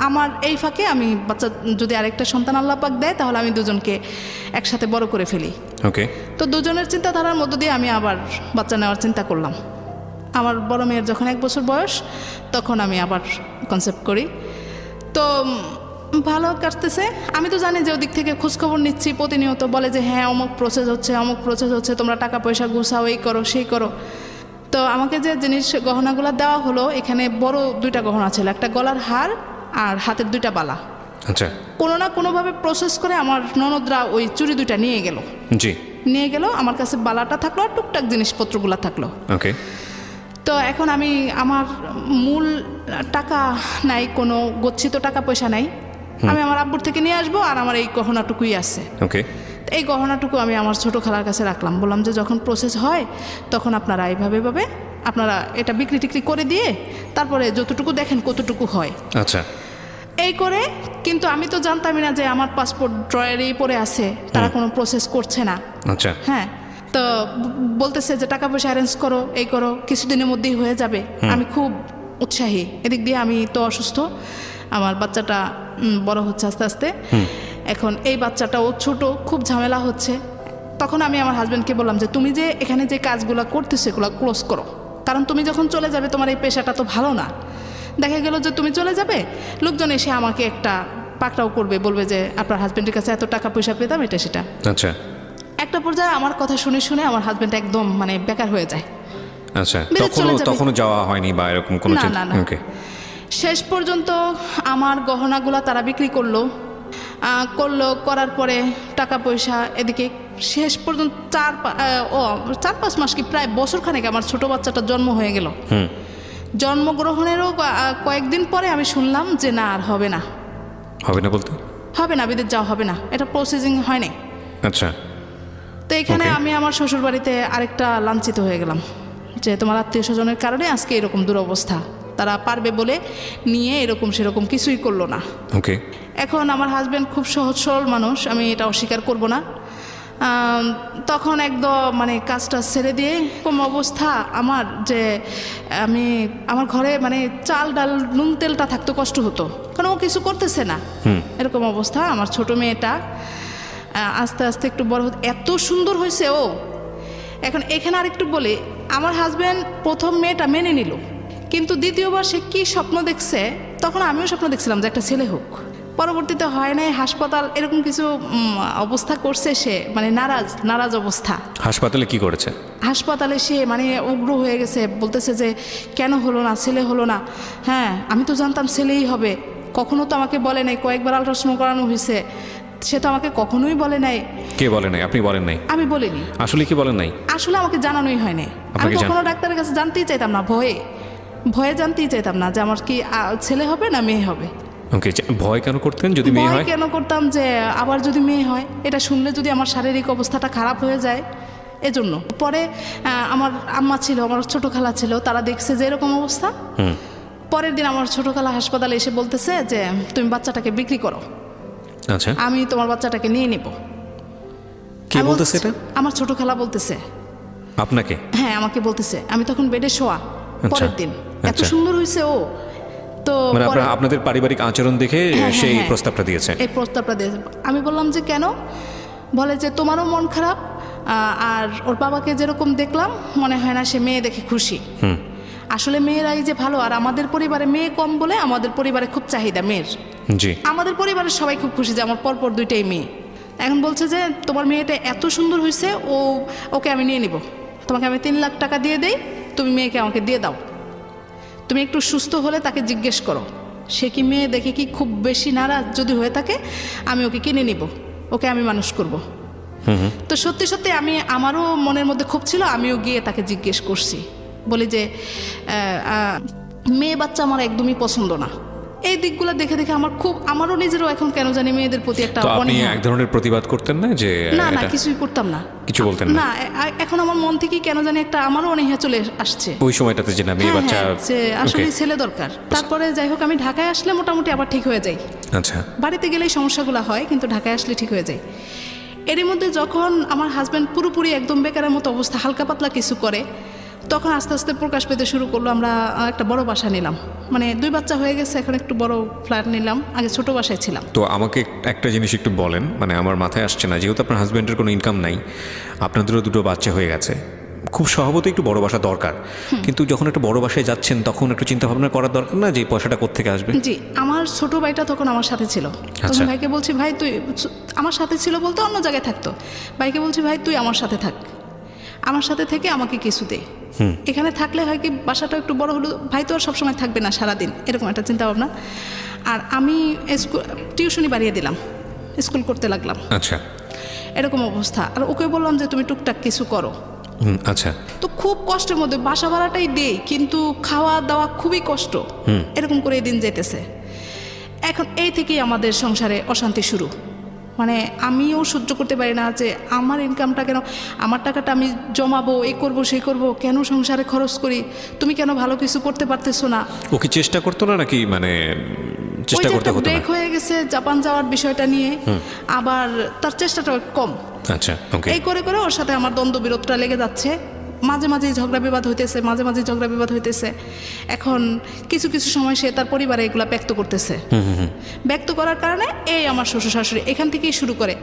আমার এই ফাঁকে আমি বাচ্চা যদি আরেকটা সন্তান আল্লাহ পাক দেয় তাহলে আমি দুজনকে একসাথে বড় করে ফেলি। ওকে। তো দুজনের চিন্তাধারার মধ্য দিয়ে আমি আবার বাচ্চা নেওয়ার চিন্তা করলাম। আমার বড় মেয়ের যখন 1 বছর বয়স তখন আমি আবার কনসেপ্ট করি। তো ভালো কাটতেছে। আমি তো জানি যে ওদিক থেকে খোঁজখবর নিচ্ছি প্রতিনিয়ত, বলে যে হ্যাঁ অমুক প্রসেস হচ্ছে, তোমরা টাকা পয়সা গুছাও, এই করো সেই করো। তো আমাকে যে জিনিস গহনাগুলো দেওয়া হলো, এখানে বড় 2টা গহনা ছিল, একটা গলার হার আর হাতের 2টা বালা। আচ্ছা। কোনো না কোনোভাবে প্রসেস করে আমার ননদরা ওই চুড়ি 2টা নিয়ে গেল। জি। নিয়ে গেল, আমার কাছে বালাটা থাকলো আর টুকটাক জিনিসপত্রগুলো থাকলো। ওকে। তো এখন আমি আমার মূল টাকা নাই, কোনো গচ্ছিত টাকা পয়সা নাই, আমি আমার আব্বুর থেকে নিয়ে আসবো, আর আমার এই গহনাটুকুই আছে। ওকে। এই গহনাটুকু আমি আমার ছোট খালার কাছে রাখলাম, বললাম যে যখন প্রসেস হয় তখন আপনারা এইভাবে আপনারা এটা বিক্রি টিক্রি করে দিয়ে তারপরে যতটুকু দেখেন কতটুকু হয়। আচ্ছা। এই করে, কিন্তু আমি তো জানতামই না যে আমার পাসপোর্ট ড্রয়ারেই পড়ে আছে, তারা কোনো প্রসেস করছে না। আচ্ছা। হ্যাঁ, তো বলতেছে যে টাকা পয়সা অ্যারেঞ্জ করো, এই করো, কিছুদিনের মধ্যেই হয়ে যাবে। আমি খুব উৎসাহী, এদিক দিয়ে আমি তো অসুস্থ, আমার বাচ্চাটা বড় হচ্ছে আস্তে আস্তে। এখন এই বাচ্চাটাও ছোট, খুব ঝামেলা হচ্ছে। তখন আমি আমার হাজব্যান্ডকে বললাম যে তুমি যে এখানে যে কাজগুলো করতেছো এগুলো ক্লোজ করো, কারণ তুমি যখন চলে যাবে তোমার এই পেশাটা তো ভালো না। দেখা গেল যে তুমি চলে যাবে, লোকজন এসে আমাকে একটা পাকড়াও করবে, বলবে যে আপনার হাজব্যান্ডের কাছে এত টাকা পয়সা পেতাম, এটা সেটা। আচ্ছা। একটা পর্যায়ে আমার কথা শুনে শুনে আমার হাজব্যান্ড একদম মানে বেকার হয়ে যায়। আচ্ছা। বেরিয়ে চলে যাবে। তখনও যাওয়া হয়নি বা এরকম কোনো না। ওকে। শেষ পর্যন্ত আমার গহনাগুলা তারা বিক্রি করলো, করার পরে টাকা পয়সা এদিকে শেষ পর্যন্ত 4-5 মাস কি প্রায় বছরখানেক আমার ছোট বাচ্চাটার জন্ম হয়ে গেল। জন্মগ্রহণেরও কয়েকদিন পরে আমি শুনলাম যে না, আর হবে না। বলতে হবে না, বিদেশ যাওয়া হবে না, এটা প্রসেসিং হয় নাই। আচ্ছা। তো এখানে আমি আমার শ্বশুর বাড়িতে আরেকটা লাঞ্ছিত হয়ে গেলাম যে তোমার আত্মীয় স্বজনের কারণে আজকে এরকম দুরবস্থা, তারা পারবে বলে নিয়ে এরকম সেরকম কিছুই করলো না। ওকে। এখন আমার হাজব্যান্ড খুব সহজ সরল মানুষ, আমি এটা অস্বীকার করব না। তখন একদম মানে কাজটা ছেড়ে দিয়ে এরকম অবস্থা আমার যে আমার ঘরে মানে চাল ডাল নুন তেলটা থাকতে কষ্ট হতো, কারণ ও কিছু করতেছে না। এরকম অবস্থা। আমার ছোট মেয়েটা আস্তে আস্তে একটু বড় হতে এত সুন্দর হয়েছে ও। এখন এখানে আরেকটু বলি, আমার হাজব্যান্ড প্রথম মেয়েটা মেনে নিল, কিন্তু দ্বিতীয়বার সে কী স্বপ্ন দেখছে, তখন আমিও স্বপ্ন দেখছিলাম যে একটা ছেলে হোক। পরবর্তীতে হয় নাই, হাসপাতাল এরকম কিছু অবস্থা করছে সে, মানে নারাজ অবস্থা। হাসপাতালে কি করেছে? হাসপাতালে সে মানে উগ্র হয়ে গেছে, বলতেছে যে কেন হলো না, ছেলে হলো না। হ্যাঁ, আমি তো জানতাম ছেলেই হবে, কখনো তো আমাকে বলে নাই, কয়েকবার আল্ট্রাসাউন্ড করানো হয়েছে, সে তো আমাকে কখনোই বলে নাই। কে বলে নাই? আপনি বলেন নাই? আমি বলিনি। আসলে কি বলেন নাই? আসলে আমাকে জানানোই হয় নাই। আমি কখনো ডাক্তারের কাছে জানতেই চাইতাম না, ভয়ে জানতেই চাইতাম না যে আমার কি ছেলে হবে না মেয়ে হবে। ওকে। ভয় কেন করতেন? যদি মেয়ে হয়? কেন করতাম যে আবার যদি মেয়ে হয়, এটা শুনলে যদি আমার শারীরিক অবস্থাটা খারাপ হয়ে যায়, এজন্য। পরে আমার আম্মা ছিল, আমার ছোট খালা ছিল, তারা দেখছে যে এরকম অবস্থা। পরের দিন আমার ছোট খালা হাসপাতালে এসে বলতেছে যে তুমি বাচ্চাটাকে বিক্রি করো, আচ্ছা, আমি তোমার বাচ্চাটাকে নিয়ে নিব। কে বলতেছে এটা? আমার ছোট খালা বলতেছে। আপনাকে? হ্যাঁ, আমাকে বলতেছে। আমি তখন বেডে শোয়া। পরের দিন এত সুন্দর হয়েছে ও। তো মানে আপনাদের পারিবারিক আচরণ দেখে সেই প্রস্তাবটা দিয়েছে? এই প্রস্তাবটা দিয়েছে। আমি বললাম যে কেন? বলে যে তোমারও মন খারাপ, আর ওর বাবাকে যেরকম দেখলাম মনে হয় না সে মেয়ে দেখে খুশি। আসলে মেয়েরাই যে ভালো, আর আমাদের পরিবারে মেয়ে কম বলে আমাদের পরিবারে খুব চাহিদা মেয়ের। জি। আমাদের পরিবারের সবাই খুব খুশি যে আমার পরপর 2টাই মেয়ে। এখন বলছে যে তোমার মেয়েটা এত সুন্দর হয়েছে, ওকে আমি নিয়ে নিব, তোমাকে আমি 3 লাখ টাকা দিয়ে দেই, তুমি মেয়েকে আমাকে দিয়ে দাও। তুমি একটু সুস্থ হলে তাকে জিজ্ঞেস করো সে কি মেয়ে দেখে কি খুব বেশি নারাজ, যদি হয়ে থাকে আমি ওকে কিনে নিব, ওকে আমি মানুষ করব। তো সত্যি সত্যি আমারও মনের মধ্যে খুব ছিল, আমিও গিয়ে তাকে জিজ্ঞেস করছি, বলি যে মেয়ে বাচ্চা আমার একদমই পছন্দ না, এই দিকগুলো দেখে দেখে আমারও নিজেরও এখন কেন জানি মেয়েদের প্রতি একটা তো আপনি অনীহা। এক ধরনের প্রতিবাদ করতেন না যে না না এটা- কিছুই করতাম না, কিছু বলতেন না? না এখন আমার মন থেকে কেন জানি একটা আমারও অনীহা চলে আসছে। ওই সময়টাতে যে না মেয়ে হ্যাঁ, বাচ্চা, হ্যাঁ, যে আসলে Okay. ছেলে দরকার। তারপরে যাই হোক আমি ঢাকায় আসলে মোটামুটি আবার ঠিক হয়ে যাই। আচ্ছা বাড়িতে গেলেই সমস্যাগুলো হয়, কিন্তু ঢাকায় আসলে ঠিক হয়ে যায়। এরই মধ্যে যখন আমার হাজব্যান্ড পুরোপুরি একদম বেকারের মতো অবস্থা, হালকা পাতলা কিছু করে, তখন আস্তে আস্তে প্রকাশ পেতে শুরু করলো। আমরা একটা বড় বাসা নিলাম, মানে 2 বাচ্চা হয়ে গেছে, এখন একটু বড় ফ্ল্যাট নিলাম, আগে ছোট বাসায় ছিলাম। তো আমাকে একটা জিনিস একটু বলেন, মানে আমার মাথায় আসছে না, যেহেতু আপনার হাজব্যান্ডের কোনো ইনকাম নাই, আপনাদেরও 2 বাচ্চা হয়ে গেছে, খুব স্বভাবতই একটু বড় বাসা দরকার, কিন্তু যখন একটা বড় বাসায় যাচ্ছেন তখন একটু চিন্তা ভাবনা করার দরকার না যে এই পয়সাটা কোত্থেকে আসবে? জি, আমার ছোট ভাইটা তখন আমার সাথে ছিল। আচ্ছা। তখন ভাইকে বলছি, ভাই তুই, আমার সাথে ছিল বলতে অন্য জায়গায় থাকতো, ভাইকে বলছি ভাই তুই আমার সাথে থাক, আমার সাথে থেকে আমাকে কিছু দে, এখানে থাকলে হয় কি বাসাটা একটু বড় হলো, ভাই তো আর সবসময় থাকবে না সারাদিন, এরকম একটা চিন্তা ভাবনা। আর আমি টিউশনি বাড়িয়ে দিলাম, স্কুল করতে লাগলাম, আচ্ছা এরকম অবস্থা। আর ওকে বললাম যে তুমি টুকটাক কিছু করো। আচ্ছা তো খুব কষ্টের মধ্যে বাসা ভাড়াটাই দেই, কিন্তু খাওয়া দাওয়া খুবই কষ্ট, এরকম করে দিন যেতেছে। এখন এই থেকেই আমাদের সংসারে অশান্তি শুরু। মানে আমিও সহ্য করতে পারি না যে আমার ইনকামটা কেন, আমার টাকাটা আমি জমাবো, এই করব সেই করব, কেন সংসারে খরচ করি, তুমি কেন ভালো কিছু করতে পারতেছো না। ও কি চেষ্টা করতো না নাকি, মানে চেষ্টা করতে হতো না? ব্রেক হয়ে গেছে জাপান যাওয়ার বিষয়টা নিয়ে, আবার তার চেষ্টাটা কম। আচ্ছা ওকে। এই করে করে ওর সাথে আমার দ্বন্দ্ব বিরোধটা লেগে যাচ্ছে, মাঝে মাঝে ঝগড়া বিবাদ হইতেছে, মাঝে মাঝে ঝগড়া বিবাদ হইতেছে। এখন কিছু কিছু সময় সে তার পরিবারে এগুলা ব্যক্ত করতেছে, ব্যক্ত করার কারণে এই আমার শ্বশুর শাশুড়ি এখান থেকেই শুরু করে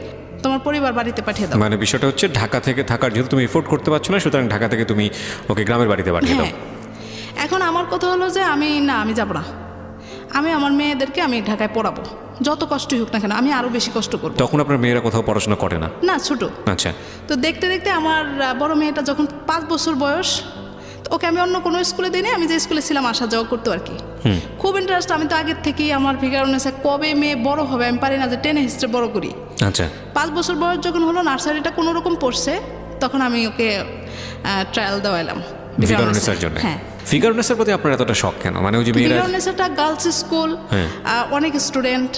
তোমার পরিবার বাড়িতে পাঠিয়ে দাও। মানে বিষয়টা হচ্ছে ঢাকা থেকে থাকার, যেহেতু তুমি এফোর্ড করতে পারছো না, সুতরাং ঢাকা থেকে তুমি ওকে গ্রামের বাড়িতে পাঠিয়ে দাও। হ্যাঁ, এখন আমার কথা হলো যে আমি যাব না, আমি আমার মেয়েদেরকে আমি ঢাকায় পড়াবো, যত কষ্টই হোক না কেন, আমি আরও বেশি কষ্ট করবো। তখন আপনার মেয়েরা কোথাও পড়াশোনা করে না? না, ছোট। আচ্ছা তো দেখতে দেখতে আমার বড় মেয়েটা যখন 5 বছর বয়স, তো ওকে আমি অন্য কোনো স্কুলে দিই, আমি যে স্কুলে ছিলাম আসা যাওয়া করতো আর কি। খুব ইন্টারেস্ট, আমি তো আগের থেকেই আমার ফিগারনেসে কবে মেয়ে বড় হবে আমি পারি না যে টেনে হিস্ট্রে বড় করি। আচ্ছা 5 বছর বয়স যখন হলো, নার্সারিটা কোনো রকম পড়ছে, তখন আমি ওকে ট্রায়াল দেওয়ালাম ফিগারনেসের জন্য। হ্যাঁ, ফিগারনেসের প্রতি আপনার এতটা শখ কেন? মানে ওই যে মেয়েরা, ফিগারনেসটা গার্লস স্কুল, হ্যাঁ। অনেক স্টুডেন্ট,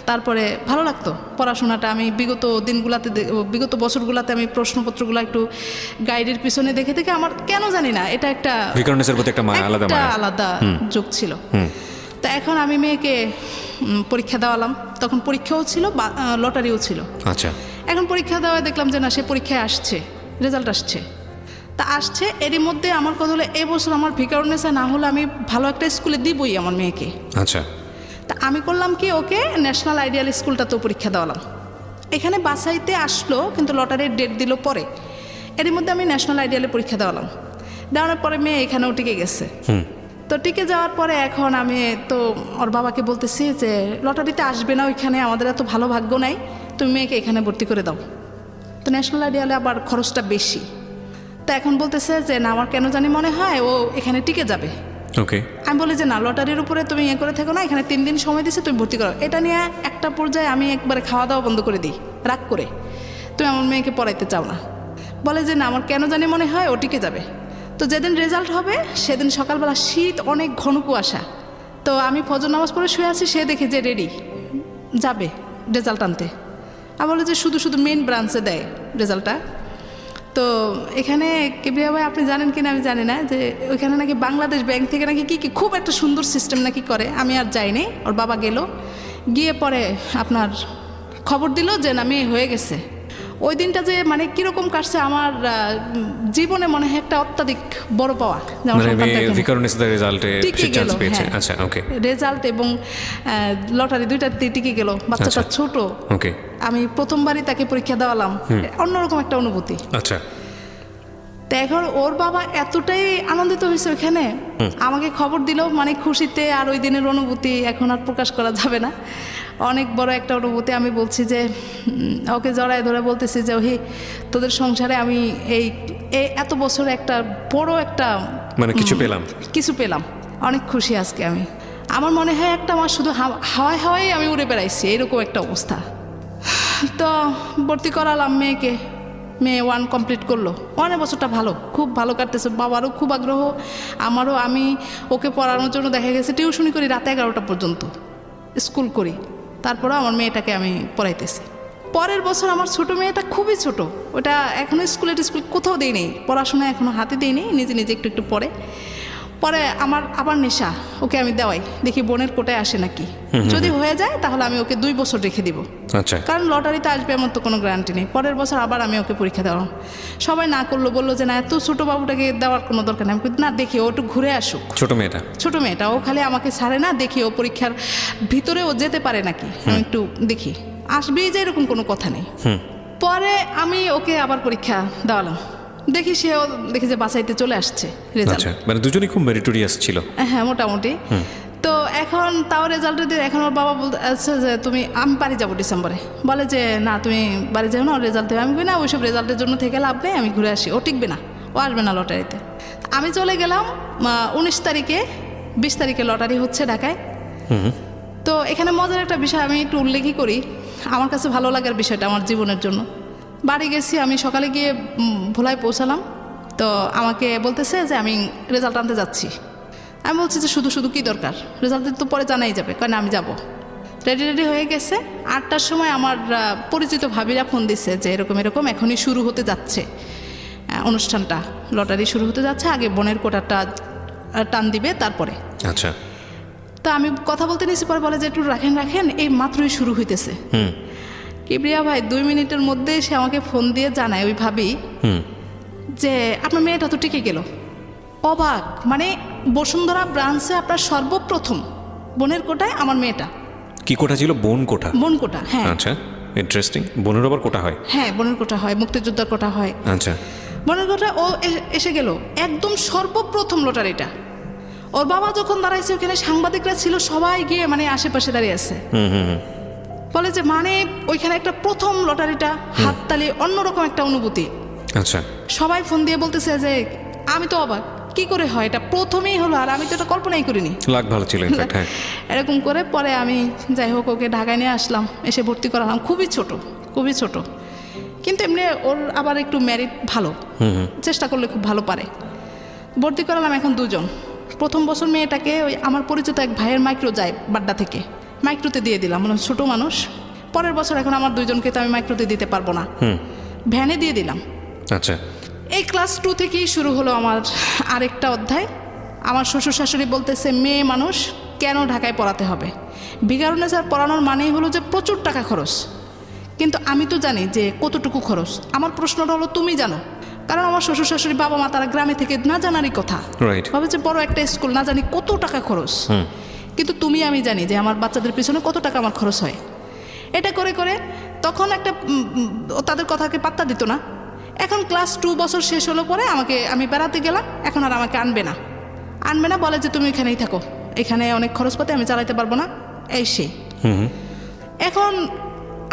তারপরে ভালো লাগতো পড়াশোনাটা। আমি বিগত দিনগুলাতে, বিগত বছরগুলাতে আমি প্রশ্নপত্রগুলো একটু গাইডের পিছনে দেখে দেখে আমার কেন জানি না এটা একটা ফিগারনেসের প্রতি একটা মায়া, আলাদা মায়া। আলাদা যোগ ছিল। তো এখন আমি মেয়েকে পরীক্ষা দেওয়ালাম, তখন পরীক্ষাও ছিল, লটারিও ছিল। আচ্ছা এখন পরীক্ষা দেওয়ায় দেখলাম যে না, সে পরীক্ষায় আসছে, রেজাল্ট আসছে, তা আসছে। এরই মধ্যে আমার কথা হলো এবছর আমার ফিগারনেসে না হলে আমি ভালো একটা স্কুলে দিবই আমার মেয়েকে। আচ্ছা তা আমি করলাম কি, ওকে ন্যাশনাল আইডিয়াল স্কুলটাতেও পরীক্ষা দেওয়ালাম। এখানে বাসাইতে আসলো, কিন্তু লটারির ডেট দিল পরে। এরই মধ্যে আমি ন্যাশনাল আইডিয়ালে পরীক্ষা দেওয়ালাম, দেওয়ানোর পরে মেয়ে এখানেও টিকে গেছে। তো টিকে যাওয়ার পরে এখন আমি তো ওর বাবাকে বলতেছি যে লটারিতে আসবে না, ওইখানে আমাদের এত ভালো ভাগ্য নাই, তুমি মেয়েকে এখানে ভর্তি করে দাও। তো ন্যাশনাল আইডিয়ালে আবার খরচটা বেশি। তো এখন বলতেছে যে না, আমার কেন জানি মনে হয় ও এখানে টিকে যাবে। ওকে। আমি বলি যে না, লটারির উপরে তুমি ইয়ে করে থেকো না, এখানে 3 দিন সময় দিচ্ছে, তুমি ভর্তি করো। এটা নিয়ে একটা পর্যায়ে আমি একবারে খাওয়া দাওয়া বন্ধ করে দিই, রাগ করে, তুমি আমার মেয়েকে পড়াইতে চাও না। বলে যে না, আমার কেন জানি মনে হয় ও টিকে যাবে। তো যেদিন রেজাল্ট হবে সেদিন সকালবেলা শীত, অনেক ঘন কুয়াশা। তো আমি ফজর নামাজ পড়ে শুয়ে আছি, সে দেখে যে রেডি যাবে রেজাল্ট আনতে। আমি বলে যে শুধু শুধু মেন ব্রাঞ্চে দেয় রেজাল্টটা। তো এখানে কেবিয়া ভাই আপনি জানেন কিনা আমি জানি না, যে ওইখানে নাকি বাংলাদেশ ব্যাংক থেকে নাকি কি খুব একটা সুন্দর সিস্টেম নাকি করে। আমি আর যাইনি, ওর বাবা গেল, গিয়ে পরে আপনার খবর দিল যে না, মেয়ে হয়ে গেছে। ওই দিনটা যে মানে কিরকম কাটছে আমার জীবনে, মনে হয় একটা অত্যাধিক বড় পাওয়া। মানে মেয়ে ফিগারনেসের রেজাল্টে সে চান্স পেয়েছে। আচ্ছা ওকে। রেজাল্ট এবং লটারি দুইটাতে টিকে গেল, বাচ্চাটা ছোট। ওকে। আমি প্রথমবারই তাকে পরীক্ষা দেওয়ালাম, অন্যরকম একটা অনুভূতি। আচ্ছা। তো এখন ওর বাবা এতটাই আনন্দিত হয়েছে ওইখানে, আমাকে খবর দিল, মানে খুশিতে। আর ওই দিনের অনুভূতি এখন আর প্রকাশ করা যাবে না, অনেক বড় একটা অনুভূতি। আমি বলছি যে ওকে জড়ায় ধরে বলতেছি যে ওহি, তোদের সংসারে আমি এই এত বছরে একটা বড় একটা মানে কিছু পেলাম, অনেক খুশি আজকে আমি। আমার মনে হয় একটা মাস শুধু হাওয়ায় হাওয়ায় আমি উড়ে বেড়াইছি, এরকম একটা অবস্থা। তো ভর্তি করালাম মেয়েকে, মেয়ে 1 কমপ্লিট করলো। 1 বছরটা খুব ভালো কাটতেছে, বাবারও খুব আগ্রহ, আমারও। আমি ওকে পড়ানোর জন্য দেখা গেছে টিউশনি করি রাত 11টা পর্যন্ত, স্কুল করি, তারপরে আমার মেয়েটাকে আমি পড়াইতেছি। পরের বছর আমার ছোট মেয়েটা খুবই ছোট, ওটা এখনও স্কুল কোথাও দিই নেই, পড়াশোনা এখনও হাতে দিই নেই, নিজে নিজে একটু একটু পড়ে। পরে আমার আবার নেশা, ওকে আমি দেওয়াই, দেখি বোনের কোটায় আসে নাকি, যদি হয়ে যায় তাহলে আমি ওকে 2 বছর রেখে দিব, আচ্ছা কারণ লটারিতে আসবে এমন তো কোনো গ্যারান্টি নেই। পরের বছর আবার আমি ওকে পরীক্ষা দেওয়াম, সবাই না করলো, বললো যে না এত ছোটো বাবুটাকে দেওয়ার কোনো দরকার নেই। আমি না, দেখি ও একটু ঘুরে আসুক। ছোট মেয়েটা ও খালি আমাকে ছাড়ে না, দেখি ও পরীক্ষার ভিতরে ও যেতে পারে নাকি, আমি একটু দেখি, আসবেই যে এরকম কোনো কথা নেই। পরে আমি ওকে আবার পরীক্ষা দেওয়ালাম, দেখি সেও দেখি যে বাসাইতে চলে আসছে রেজাল্ট। মানে দুজনেই খুব মেরিটোরিয়াস ছিল। হ্যাঁ, মোটামুটি। তো এখন তাও রেজাল্টের দিন, এখন ওর বাবা বলতে আছে যে আমি বাড়ি যাবো ডিসেম্বরে, বলে যে না তুমি বাড়ি যাও না, ওর রেজাল্ট দেবে। আমি বলি না, ওইসব রেজাল্টের জন্য থেকে লাভ নেই, আমি ঘুরে আসি, ও টিকবে না, ও আসবে না লটারিতে। আমি চলে গেলাম 19 তারিখে, 20 তারিখে লটারি হচ্ছে ঢাকায়। তো এখানে মজার একটা বিষয় আমি একটু উল্লেখই করি, আমার কাছে ভালো লাগার বিষয়টা আমার জীবনের জন্য। বাড়ি গেছি আমি, সকালে গিয়ে ভোলায় পৌঁছালাম, তো আমাকে বলতেছে যে আমি রেজাল্ট আনতে যাচ্ছি। আমি বলছি যে শুধু শুধু কী দরকার, রেজাল্টের তো পরে জানাই যাবে, কারণ আমি যাব। রেডি হয়ে গেছে। 8টার সময় আমার পরিচিত ভাবিরা ফোন দিচ্ছে যে এরকম এরকম এখনই শুরু হতে যাচ্ছে অনুষ্ঠানটা, লটারি শুরু হতে যাচ্ছে, আগে বোনের কোটাটা টান দিবে তারপরে। আচ্ছা। তো আমি কথা বলতে নিয়েছি, পরে বলে যে একটু রাখেন, এই মাত্রই শুরু হইতেছে। কিবরিয়া ভাই 2 মিনিটের মধ্যে সে আমাকে ফোন দিয়ে জানায়, ওই ভাবি, যে আপনার মেয়েটা তো টিকে গেল। অবাক, মানে বসুন্ধরা ব্রাঞ্চে আপনার সর্বপ্রথম বোনের কোটায় আমার মেয়েটা। কি কোটা ছিল? বোন কোটা। বোন কোটা, হ্যাঁ। আচ্ছা, ইন্টারেস্টিং। বোনের আবার কোটা হয়? হ্যাঁ, বোনের কোটা হয়, মুক্তিযোদ্ধার কোটা হয়। আচ্ছা। বোনের কোটা ও এসে গেল একদম সর্বপ্রথম লটারিটা। ওর বাবা যখন দাঁড়াইছে, ওখানে সাংবাদিকরা ছিল, সবাই গিয়ে মানে আশেপাশে দাঁড়িয়ে আছে। বলে যে মানে ওইখানে একটা প্রথম লটারিটা, হাততালি, অন্যরকম একটা অনুভূতি। আচ্ছা। সবাই ফোন দিয়ে বলতেছে যে আমি তো অবাক, কি করে হয়, এটা প্রথমেই হলো, আর আমি তো এটা কল্পনাই করিনি। লাগ ভালো ছিল ইনফ্যাক্ট। হ্যাঁ, এরকম করে পরে আমি যাই হোক ওকে ঢাকায় নিয়ে আসলাম, এসে ভর্তি করালাম। খুবই ছোট, কিন্তু এমনি ওর আবার একটু মেরিট ভালো, চেষ্টা করলে খুব ভালো পারে। ভর্তি করালাম এখন 2 জন। প্রথম বছর মেয়েটাকে ওই আমার পরিচিত এক ভাইয়ের মাইক্রো যায় বাড্ডা থেকে, মাইক্রোতে দিয়ে দিলাম, মানে ছোট মানুষ। পরের বছর এখন আমার 2 জনকে তো আমি মাইক্রোতে দিতে পারবো না, ভ্যানে দিয়ে দিলাম। আচ্ছা। এই ক্লাস 2 থেকেই শুরু হলো আমার আরেকটা অধ্যায়। আমার শ্বশুর শাশুড়ি বলতেছে মেয়ে মানুষ কেন ঢাকায় পড়াতে হবে, ভিকারুন্নেসার পড়ানোর মানেই হলো যে প্রচুর টাকা খরচ। কিন্তু আমি তো জানি যে কতটুকু খরচ। আমার প্রশ্নটা হলো তুমি জানো, কারণ আমার শ্বশুর শাশুড়ি বাবা মা তারা গ্রামে থেকে না জানারই কথা, ভাবে যে বড় একটা স্কুল, না জানি কত টাকা খরচ। কিন্তু তুমি আমি জানি যে আমার বাচ্চাদের পিছনে কত টাকা আমার খরচ হয়। এটা করে করে তখন একটা তাদের কথাকে পাত্তা দিত না। এখন ক্লাস 2 বছর শেষ হলো পরে আমি বেড়াতে গেলাম, এখন আর আমাকে আনবে না, বলে যে তুমি এখানেই থাকো, এখানে অনেক খরচপাতি, আমি চালাইতে পারবো না, এই সেই। এখন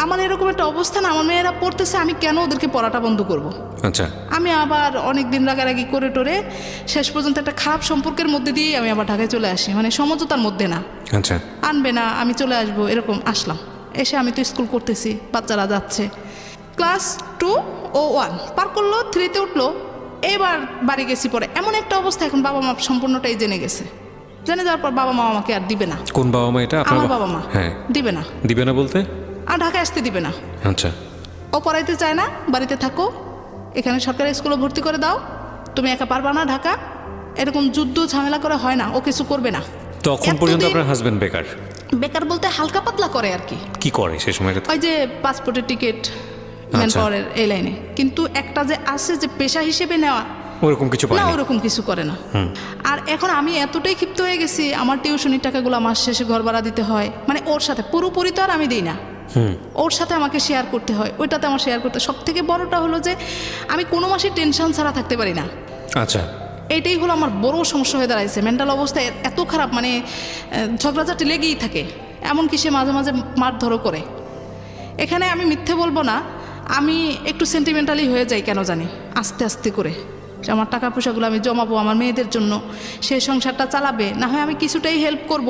আমার এরকম একটা অবস্থা না, আমার মেয়েরা পড়তেছে, আমি কেন ওদেরকে পড়াটা বন্ধ করব? আচ্ছা। আমি আবার অনেক দিন রাগারাগি করে টোরে শেষ পর্যন্ত একটা খারাপ সম্পর্কের মধ্যে দিয়েই আমি আবার ঢাকায় চলে আসি, মানে সমঝোতার মধ্যে না। আচ্ছা। আনবে না, আমি চলে আসবো, এরকম আসলাম। এসে আমি তো স্কুল করতেছি, বাচ্চারা যাচ্ছে। ক্লাস 2 ও 1 পার করলো, 3-তে উঠলো। এবার বাড়ি গেছি, পরে এমন একটা অবস্থা, এখন বাবা মা সম্পূর্ণটাই জেনে গেছে। জেনে যাওয়ার পর বাবা মা আমাকে আর দিবে না। কোন বাবা মা এটা? আমার বাবা মা। হ্যাঁ, দিবে না বলতে আর ঢাকায় আসতে দিবে না। আচ্ছা। ও পড়াইতে চায় না, বাড়িতে থাকো, এখানে সরকারি স্কুলে ভর্তি করে দাও, তুমি একা পারবা না ঢাকা, এরকম যুদ্ধ ঝামেলা করে হয় না, ও কিছু করবে না। তখন পর্যন্ত আপনার হাজবেন্ড বেকার বলতে হালকা পাতলা করে আর কি করে সেই সময়টা? ওই যে পাসপোর্টের টিকিট, ম্যান পাওয়ারের এই লাইনে। কিন্তু একটা যে আছে যে পেশা হিসেবে নেওয়া, ওরকম কিছু না, ওরকম কিছু করে না। আর এখন আমি এতটাই ক্ষিপ্ত হয়ে গেছি, আমার টিউশনির টাকাগুলো মাস শেষে ঘর ভাড়া দিতে হয়, মানে ওর সাথে পুরোপুরি তো আর আমি দিই না, ওর সাথে আমাকে শেয়ার করতে হয়, ওইটাতে আমার শেয়ার করতে। সব থেকে বড়টা হলো যে আমি কোনো মাসে টেনশন ছাড়া থাকতে পারি না। আচ্ছা। এইটাই হলো আমার বড় সমস্যা হয়ে দাঁড়াইছে। মেন্টাল অবস্থা এত খারাপ, মানে ঝগড়াঝাটি লেগেই থাকে, এমনকি সে মাঝে মাঝে মারধরও করে। এখানে আমি মিথ্যে বলবো না, আমি একটু সেন্টিমেন্টালি হয়ে যাই কেন জানি, আস্তে আস্তে করে। আমার টাকা পয়সাগুলো আমি জমাবো আমার মেয়েদের জন্য, সে সংসারটা চালাবে, না হয় আমি কিছুটাই হেল্প করব।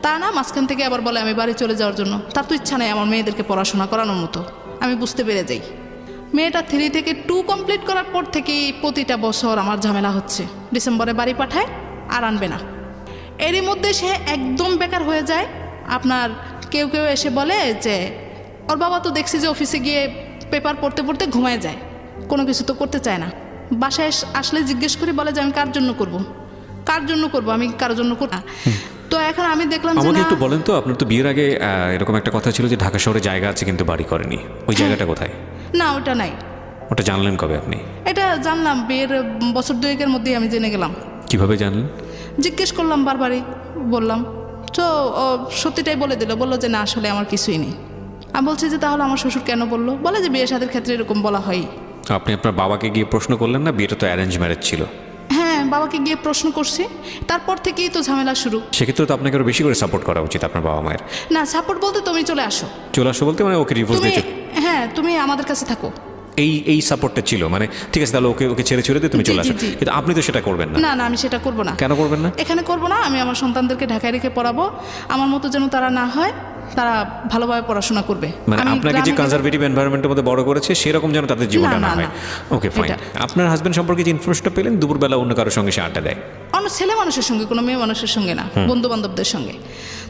তা না, মাঝখান থেকে আবার বলে আমি বাড়ি চলে যাওয়ার জন্য। তার তো ইচ্ছা নেই আমার মেয়েদেরকে পড়াশোনা করানোর মতো। আমি বুঝতে পেরে যাই। মেয়েটা 3 থেকে 2 কমপ্লিট করার পর থেকেই প্রতিটা বছর আমার ঝামেলা হচ্ছে। ডিসেম্বরে বাড়ি পাঠায় আর আনবে না। এরই মধ্যে সে একদম বেকার হয়ে যায়। আপনার কেউ কেউ এসে বলে যে ওর বাবা তো দেখছি যে অফিসে গিয়ে পেপার পড়তে পড়তে ঘুমায় যায়, কোনো কিছু তো করতে চায় না। বাসায় আসলে জিজ্ঞেস করি, বলে যে আমি কার জন্য করব, আমি কারোর জন্য করব না। তো এখন আমি দেখলাম যে আমাকে না, একটু বলেন তো, আপনার তো বিয়ের আগে এরকম একটা কথা ছিল যে ঢাকা শহরে জায়গা আছে কিন্তু বাড়ি করেনি, ওই জায়গাটা কোথায়? না ওটা নাই। ওটা জানলেন কবে আপনি? এটা জানলাম বিয়ের বছর দুয়েকের মধ্যেই আমি জেনে গেলাম। কিভাবে জানলেন? জিজ্ঞেস করলাম বারবারই, বললাম তো ও সত্যিটাই বলে দিল, বললো যে না আসলে আমার কিছুই নেই। আমি বলছি যে তাহলে আমার শ্বশুর কেন বললো? বলে যে বিয়ে শাদীর ক্ষেত্রে এরকম বলা হয়। আপনি আপনার বাবাকে গিয়ে প্রশ্ন করলেন না? বিয়েটা তো অ্যারেঞ্জ ম্যারেজ ছিল। হ্যাঁ, বাবাকে গিয়ে প্রশ্ন করছি, তারপর থেকেই তো ঝামেলা শুরু। সেক্ষেত্রে তো আপনাকে আরো বেশি করে সাপোর্ট করা উচিত আপনার বাবা মায়ের। না সাপোর্ট বলতে তুমি চলে আসো। চলে আসো বলতে মানে ওকে ডিভোর্স তুমি, দিয়েছে? হ্যাঁ তুমি আমাদের কাছে থাকো। এই সাপোর্টটা ছিল, মানে ঠিক আছে তাহলে ওকে ছেড়ে দিয়ে তুমি জি, চলে আসো। জি, জি। কিন্তু আপনি তো সেটা করবেন না। না না আমি সেটা করব না। কেন করবেন না? এখানে করব না, আমি আমার সন্তানদেরকে ঢাকায় রেখে পড়াবো, আমার মতো যেন তারা না হয়, তারা ভালোভাবে পড়াশোনা করবে। মানে আমি আপনাকে যে গ্রামে কনজারভেটিভ এনভায়রনমেন্টের মধ্যে বড় করেছে সেরকম যেন তাদের জীবনটা না, না না, হয়। না। Okay fine. এটা। আপনার হাজবেন্ড সম্পর্কে যে ইনফরমেশনটা পেলেন দুপুরবেলা অন্য কারোর সঙ্গে সে আড্ডা দেয়? অন্য ছেলে মানুষের সঙ্গে, কোনো মেয়ে মানুষের সঙ্গে না, বন্ধু বান্ধবদের সঙ্গে।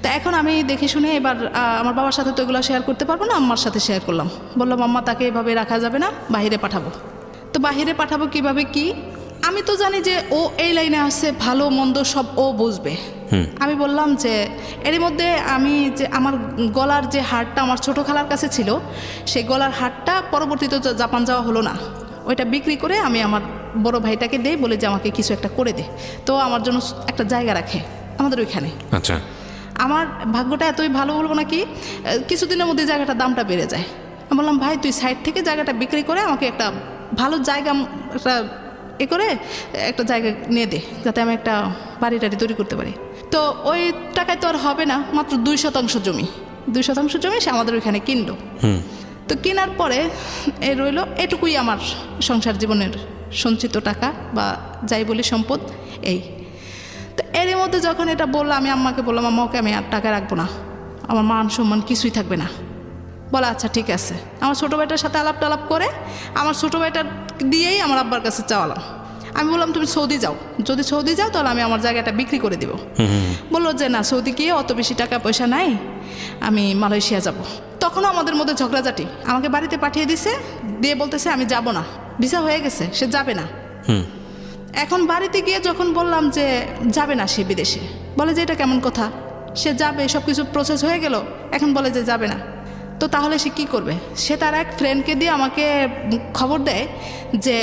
তো এখন আমি দেখে শুনে এবার আমার বাবার সাথে তো এগুলো শেয়ার করতে পারবো না, আম্মার সাথে শেয়ার করলাম। বললাম আম্মা তাকে এভাবে রাখা যাবে না, বাইরে পাঠাবো। তো বাইরে পাঠাবো কিভাবে কি? আমি তো জানি যে ও এই লাইনে আসছে, ভালো মন্দ সব ও বুঝবে। আমি বললাম যে এরই মধ্যে আমি যে আমার গলার যে হারটা আমার ছোটো খালার কাছে ছিল, সেই গলার হারটা পরবর্তীতে জাপান যাওয়া হলো না, ওইটা বিক্রি করে আমি আমার বড় ভাইটাকে দেই, বলে যে আমাকে কিছু একটা করে দে, তো আমার জন্য একটা জায়গা রাখে আমাদের ওইখানে। আচ্ছা। আমার ভাগ্যটা এতই ভালো বলবো নাকি, কিছুদিনের মধ্যে জায়গাটার দামটা বেড়ে যায়। আমি বললাম ভাই তুই সাইড থেকে জায়গাটা বিক্রি করে আমাকে একটা ভালো জায়গা, একটা করে একটা জায়গা নিয়ে দে, যাতে আমি একটা বাড়ি টাড়ি তৈরি করতে পারি। তো ওই টাকায় তো আর হবে না, মাত্র 2% জমি, 2% জমি সে আমাদের ওইখানে কিনলো। তো কেনার পরে এ রইল এটুকুই আমার সংসার জীবনের সঞ্চিত টাকা বা যাই বলি সম্পদ এই। তো এরই মধ্যে যখন এটা বললাম, আমি আম্মাকে বললাম আম্মা ওকে আমি আর টাকা রাখবো না, আমার মান সম্মান কিছুই থাকবে না। বলে আচ্ছা ঠিক আছে। আমার ছোটো ভাইটার সাথে আলাপ টালাপ করে আমার ছোটো ভাইটার দিয়েই আমার আব্বার কাছে চাওয়ালাম। আমি বললাম তুমি সৌদি যাও, যদি সৌদি যাও তাহলে আমি আমার জায়গাটা বিক্রি করে দিব। বললো যে না সৌদি গিয়ে অত বেশি টাকা পয়সা নাই, আমি মালয়েশিয়া যাব। তখনও আমাদের মধ্যে ঝগড়াঝাটি, আমাকে বাড়িতে পাঠিয়ে দিছে, দিয়ে বলতেছে আমি যাব না, ভিসা হয়ে গেছে সে যাবে না। এখন বাড়িতে গিয়ে যখন বললাম যে যাবে না সে বিদেশে, বলে যে এটা কেমন কথা, সে যাবে সব কিছু প্রসেস হয়ে গেল, এখন বলে যে যাবে না। তো তাহলে সে কী করবে? সে তার এক ফ্রেন্ডকে দিয়ে আমাকে খবর দেয় যে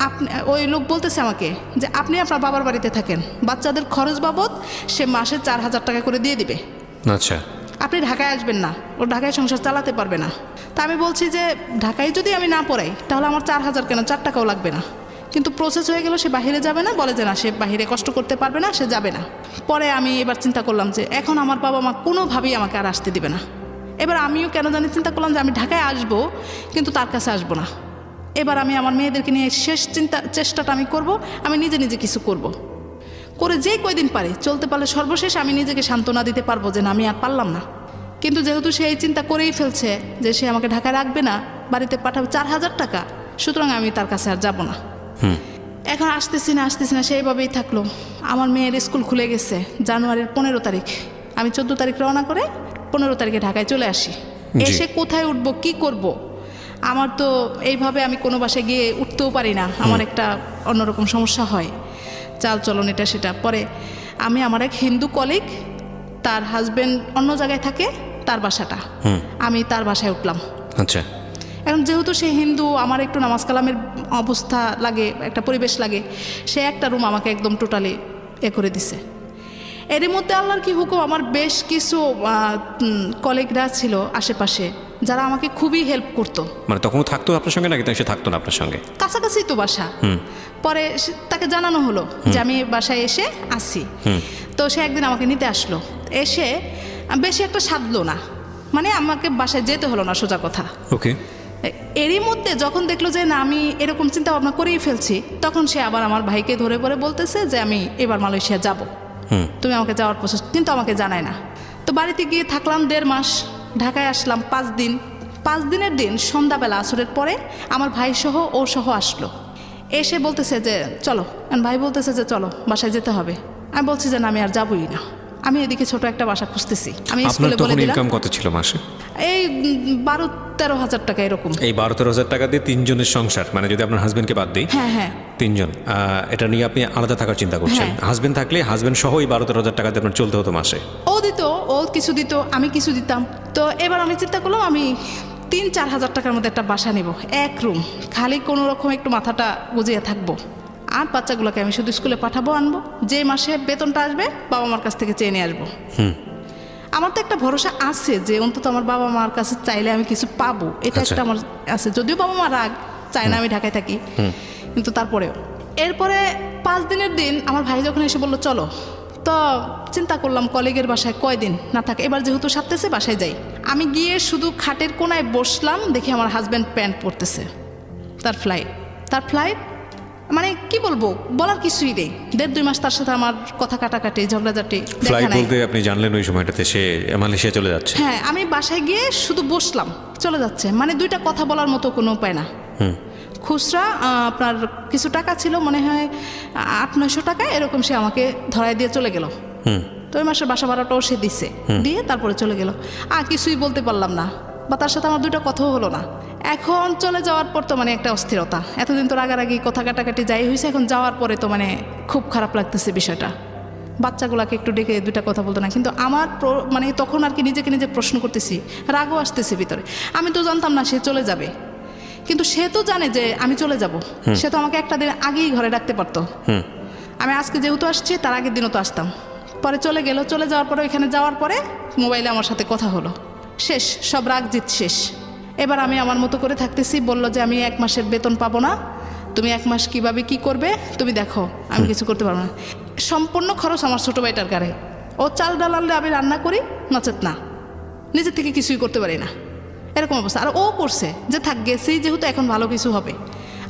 আপনি, ওই লোক বলতেছে আমাকে যে আপনি আপনার বাবার বাড়িতে থাকেন, বাচ্চাদের খরচ বাবদ সে মাসে 4,000 টাকা করে দিয়ে দিবে। আচ্ছা। আপনি ঢাকায় আসবেন না, ও ঢাকায় সংসার চালাতে পারবে না। তা আমি বলছি যে ঢাকায় যদি আমি না পড়াই তাহলে আমার 4,000 কেন, 4 টাকাও লাগবে না। কিন্তু প্রসেস হয়ে গেল, সে বাইরে যাবে না, বলে যে না সে বাইরে কষ্ট করতে পারবে না, সে যাবে না। পরে আমি এবার চিন্তা করলাম যে এখন আমার বাবা মা কোনোভাবেই আমাকে আর আসতে দিবে না। এবার আমিও কেন জানি চিন্তা করলাম যে আমি ঢাকায় আসবো কিন্তু তার কাছে আসবো না। এবার আমি আমার মেয়েদেরকে নিয়ে শেষ চেষ্টাটা আমি করব, আমি নিজে নিজে কিছু করব, করে যেই কয়দিন পারি চলতে পারলে সর্বশেষ আমি নিজেকে সান্ত্বনা দিতে পারবো যে না আমি আর পারলাম না। কিন্তু যেহেতু সে এই চিন্তা করেই ফেলছে যে সে আমাকে ঢাকায় রাখবে না, বাড়িতে পাঠাবে 4,000 টাকা, সুতরাং আমি তার কাছে আর যাব না। এখন আসতেছি না সেইভাবেই থাকলো। আমার মেয়ের স্কুল খুলে গেছে জানুয়ারির 15 তারিখ, আমি 14 তারিখ রওনা করে 15 তারিখে ঢাকায় চলে আসি। এসে কোথায় উঠবো, কি করব? আমার তো এইভাবে আমি কোনো বাসায় গিয়ে উঠতেও পারি না, আমার একটা অন্যরকম সমস্যা হয়, চাল চলন এটা সেটা। পরে আমি আমার এক হিন্দু কলিগ, তার হাজবেন্ড অন্য জায়গায় থাকে, তার বাসাটা, আমি তার বাসায় উঠলাম। আচ্ছা। এখন যেহেতু সে হিন্দু, আমার একটু নামাজ কালামের অবস্থা লাগে, একটা পরিবেশ লাগে, সে একটা রুম আমাকে একদম টোটালি করে দিছে। এরই মধ্যে আল্লাহর কি হুকুম, আমার বেশ কিছু কলিগরা ছিল আশেপাশে যারা আমাকে খুবই হেল্প করতো। মানে তখন থাকতো আপনার সঙ্গে নাকি সে থাকতো না আপনার সঙ্গে? কাছাকাছি তো বাসা। পরে তাকে জানানো হলো যে আমি বাসায় এসে আসি। তো সে একদিন আমাকে নিতে আসলো, এসে বেশি একটা সাধলো না, মানে আমাকে বাসায় যেতে হলো না সোজা কথা। ওকে। এরই মধ্যে যখন দেখলো যে না আমি এরকম চিন্তা ভাবনা করেই ফেলছি, তখন সে আবার আমার ভাইকে ধরে পরে বলতেছে যে আমি এবার মালয়েশিয়া যাব, তুমি আমাকে যাওয়ার প্রসেস, কিন্তু আমাকে জানায় না। তো বাড়িতে গিয়ে থাকলাম 1.5 মাস, ঢাকায় আসলাম 5 দিন। 5 দিনের দিন সন্ধ্যাবেলা আসরের পরে আমার ভাই সহ ও সহ আসলো, এসে বলতেছে যে চলো, ভাই বলতেছে যে চলো বাসায় যেতে হবে। আমি বলছি যে না আমি আর যাবই না, আমি এদিকে ছোট একটা বাসা খুঁজতেছি। আমি আপনার স্কুলে বলে তখন দিলাম ইনকাম কত ছিল মাসে? এই 12-13 হাজার টাকা এরকম। এই 12-13 হাজার টাকা দিয়ে 3 জনের সংসার, মানে যদি আপনার হাজবেন্ডকে বাদ দিই, হ্যাঁ হ্যাঁ 3 জন, এটা নিয়ে আপনি আলাদা থাকার চিন্তা করছেন। হ্যাঁ। হাজবেন্ড থাকলে হাজবেন্ড সহ এই 12-13 হাজার টাকা দিয়ে আপনার চলতে হতো মাসে। ও দিত, ও কিছু দিত, আমি কিছু দিতাম। তো এবার আমি চিন্তা করলাম আমি 3-4 হাজার টাকার মধ্যে একটা বাসা নেব, এক রুম, খালি কোনো রকম একটু মাথাটা গুজিয়ে থাকবো। আর বাচ্চাগুলোকে আমি শুধু স্কুলে পাঠাবো, আনবো, যে মাসে বেতনটা আসবে বাবা মার কাছ থেকে চেয়ে নিয়ে আসবো। আমার তো একটা ভরসা আছে যে অন্তত আমার বাবা মার কাছে চাইলে আমি কিছু পাবো, এটা আচ্ছা। একটা আমার আছে। যদিও বাবা মা রাগ, চায় না আমি ঢাকায় থাকি, কিন্তু তারপরেও। এরপরে 5 দিনের দিন আমার ভাই যখন এসে বললো চলো, তো চিন্তা করলাম কলিগের বাসায় কয়দিন না থাকে, এবার যেহেতু সারতেছে বাসায় যাই। আমি গিয়ে শুধু খাটের কোনায় বসলাম, দেখি আমার হাজব্যান্ড প্যান্ট পরতেছে, তার ফ্লাইট মানে কি বলবো, বলার কিছুই নেই। 1.5-2 মাস তার সাথে আমার কথা কাটাকাটি, ঝগড়াঝাটি, ফ্লাইট দেখা নাই। বলতে আপনি জানলেন ওই সময়টাতে সে মালয়েশিয়া চলে যাচ্ছে? হ্যাঁ, আমি বাসায় গিয়ে শুধু বসলাম, চলে যাচ্ছে, মানে 2টা কথা বলার মতো কোনো উপায় না। খুচরা আপনার কিছু টাকা ছিল, মনে হয় 800-900 টাকা এরকম, সে আমাকে ধরায় দিয়ে চলে গেল। তো ওই মাসের বাসা ভাড়াটাও সে দিছে, দিয়ে তারপরে চলে গেল। আর কিছুই বলতে পারলাম না, বা তার সাথে আমার 2টা কথাও হলো না। এখন চলে যাওয়ার পর তো মানে একটা অস্থিরতা, এতদিন তো রাগারাগি কথা কাটাকাটি যাই হয়েছে, এখন যাওয়ার পরে তো মানে খুব খারাপ লাগতেছে বিষয়টা। বাচ্চাগুলোকে একটু ডেকে 2টা কথা বলতো না, কিন্তু আমার মানে তখন আর কি নিজেকে নিজে প্রশ্ন করতেছি, রাগও আসতেছে ভিতরে। আমি তো জানতাম না সে চলে যাবে, কিন্তু সে তো জানে যে আমি চলে যাব। সে তো আমাকে একটা দিন আগেই ঘরে রাখতে পারতো। আমি আজকে যেহেতু আসছি, তার আগের দিনও তো আসতাম। পরে চলে গেল, চলে যাওয়ার পরে ওইখানে যাওয়ার পরে মোবাইলে আমার সাথে কথা হলো, শেষ, সব রাগ জিত শেষ। এবার আমি আমার মতো করে থাকতেছি। বলল যে আমি 1 মাসের বেতন পাবো না, তুমি 1 মাস কিভাবে কি করবে তুমি দেখো, আমি কিছু করতে পারবো না। সম্পূর্ণ খরচ আমার ছোটো ভাইটার গাড়ে। ও চাল ডাল আনলে আমি রান্না করি, নচেত না, নিজের থেকে কিছুই করতে পারি না, এরকম অবস্থা। আর ও করছে যে থাক গেছেই যেহেতু, এখন ভালো কিছু হবে।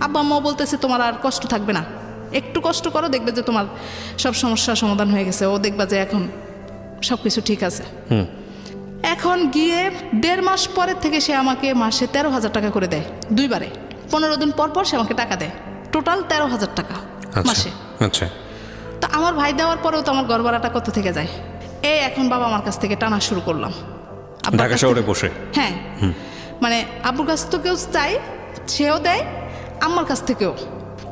আব্বা আম্মাও বলতেছে তোমার আর কষ্ট থাকবে না, একটু কষ্ট করো, দেখবে যে তোমার সব সমস্যার সমাধান হয়ে গেছে। ও দেখবা যে এখন সব কিছু ঠিক আছে। এখন গিয়ে 1.5 মাস পরের থেকে সে আমাকে মাসে 13 হাজার টাকা করে দেয়, 2 বারে। 15 দিন পর পর সে আমাকে টাকা দেয়, টোটাল 13 হাজার টাকা মাসে। আচ্ছা, তা আমার ভাই দেওয়ার পরেও তো আমার ঘর ভাড়াটা কত থেকে যায়। এই এখন বাবা আমার কাছ থেকে টানা শুরু করলাম, আব্বার ঢাকা কাছ শহরে থেকে- বসে? হ্যাঁ, মানে আব্বুর কাছ থেকেও চাই, সেও দেয়, আম্মার কাছ থেকেও।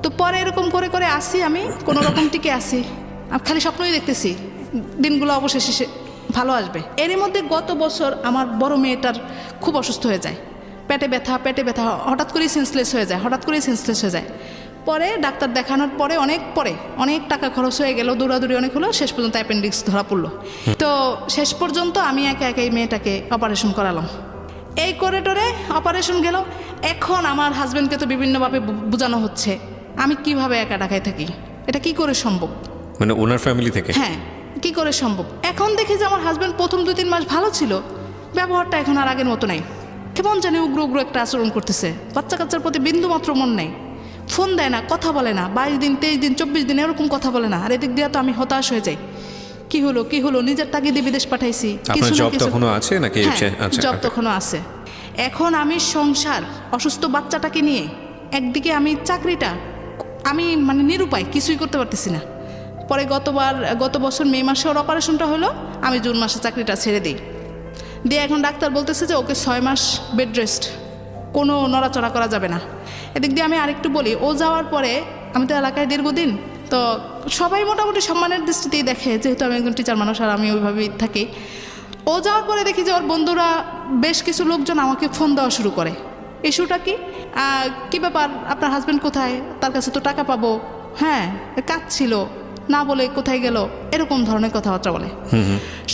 তো পরে এরকম করে করে আসি, আমি কোনো রকম টিকে আসি, আর খালি স্বপ্নই দেখতেছি দিনগুলো অবশেষে ভালো আসবে। এরই মধ্যে গত বছর আমার বড় মেয়েটার খুব অসুস্থ হয়ে যায়, পেটে ব্যথা, হঠাৎ করেই সেন্সলেস হয়ে যায়। পরে ডাক্তার দেখানোর পরে অনেক টাকা খরচ হয়ে গেল, দৌড়াদৌড়ি অনেক হলো, শেষ পর্যন্ত অ্যাপেন্ডিক্স ধরা পড়লো। তো শেষ পর্যন্ত আমি একা এই মেয়েটাকে অপারেশন করালাম। এই করিডোরে অপারেশন গেল। এখন আমার হাজব্যান্ডকে তো বিভিন্নভাবে বোঝানো হচ্ছে আমি কিভাবে একা ঢাকায় থাকি, এটা কি করে সম্ভব, মানে ওনার ফ্যামিলি থেকে? হ্যাঁ, কি করে সম্ভব। এখন দেখি যে আমার হাজব্যান্ড প্রথম 2-3 মাস ভালো ছিল, ব্যবহারটা এখন আর আগের মতো নাই, কেমন জানি উগ্র একটা আচরণ করতেছে, বাচ্চা কাচ্চার প্রতি বিন্দুমাত্র মন নেই, ফোন দেয় না, কথা বলে না, 22 দিন 23 দিন 24 দিন এরকম কথা বলে না। আর এদিক দিয়ে তো আমি হতাশ হয়ে যাই, কি হলো, নিজের তাগিদে বিদেশ পাঠাইছি, আপনার জব তখনও আছে নাকি? আচ্ছা, জব তখনও আছে। এখন আমি সংসার, অসুস্থ বাচ্চাটাকে নিয়ে, একদিকে আমি চাকরিটা, আমি মানে নিরুপায়, কিছুই করতে পারতেছি না। পরে গত বছর মে মাসে ওর অপারেশনটা হলো, আমি জুন মাসে চাকরিটা ছেড়ে দিই। দিয়ে এখন ডাক্তার বলতেছে যে ওকে 6 মাস বেড রেস্ট, কোনো নড়াচড়া করা যাবে না। এদিক দিয়ে আমি আরেকটু বলি, ও যাওয়ার পরে আমি তো এলাকায় দীর্ঘদিন, তো সবাই মোটামুটি সম্মানের দৃষ্টিতেই দেখে, যেহেতু আমি একজন টিচার মানুষ আর আমি ওইভাবেই থাকি। ও যাওয়ার পরে দেখি যে ওর বন্ধুরা বেশ কিছু লোকজন আমাকে ফোন দেওয়া শুরু করে, ইস্যুটা কি ব্যাপার, আপনার হাজব্যান্ড কোথায়, তার কাছে তো টাকা পাবো, হ্যাঁ কাজ ছিল, না বলে কোথায় গেল, এরকম ধরনের কথাবার্তা বলে।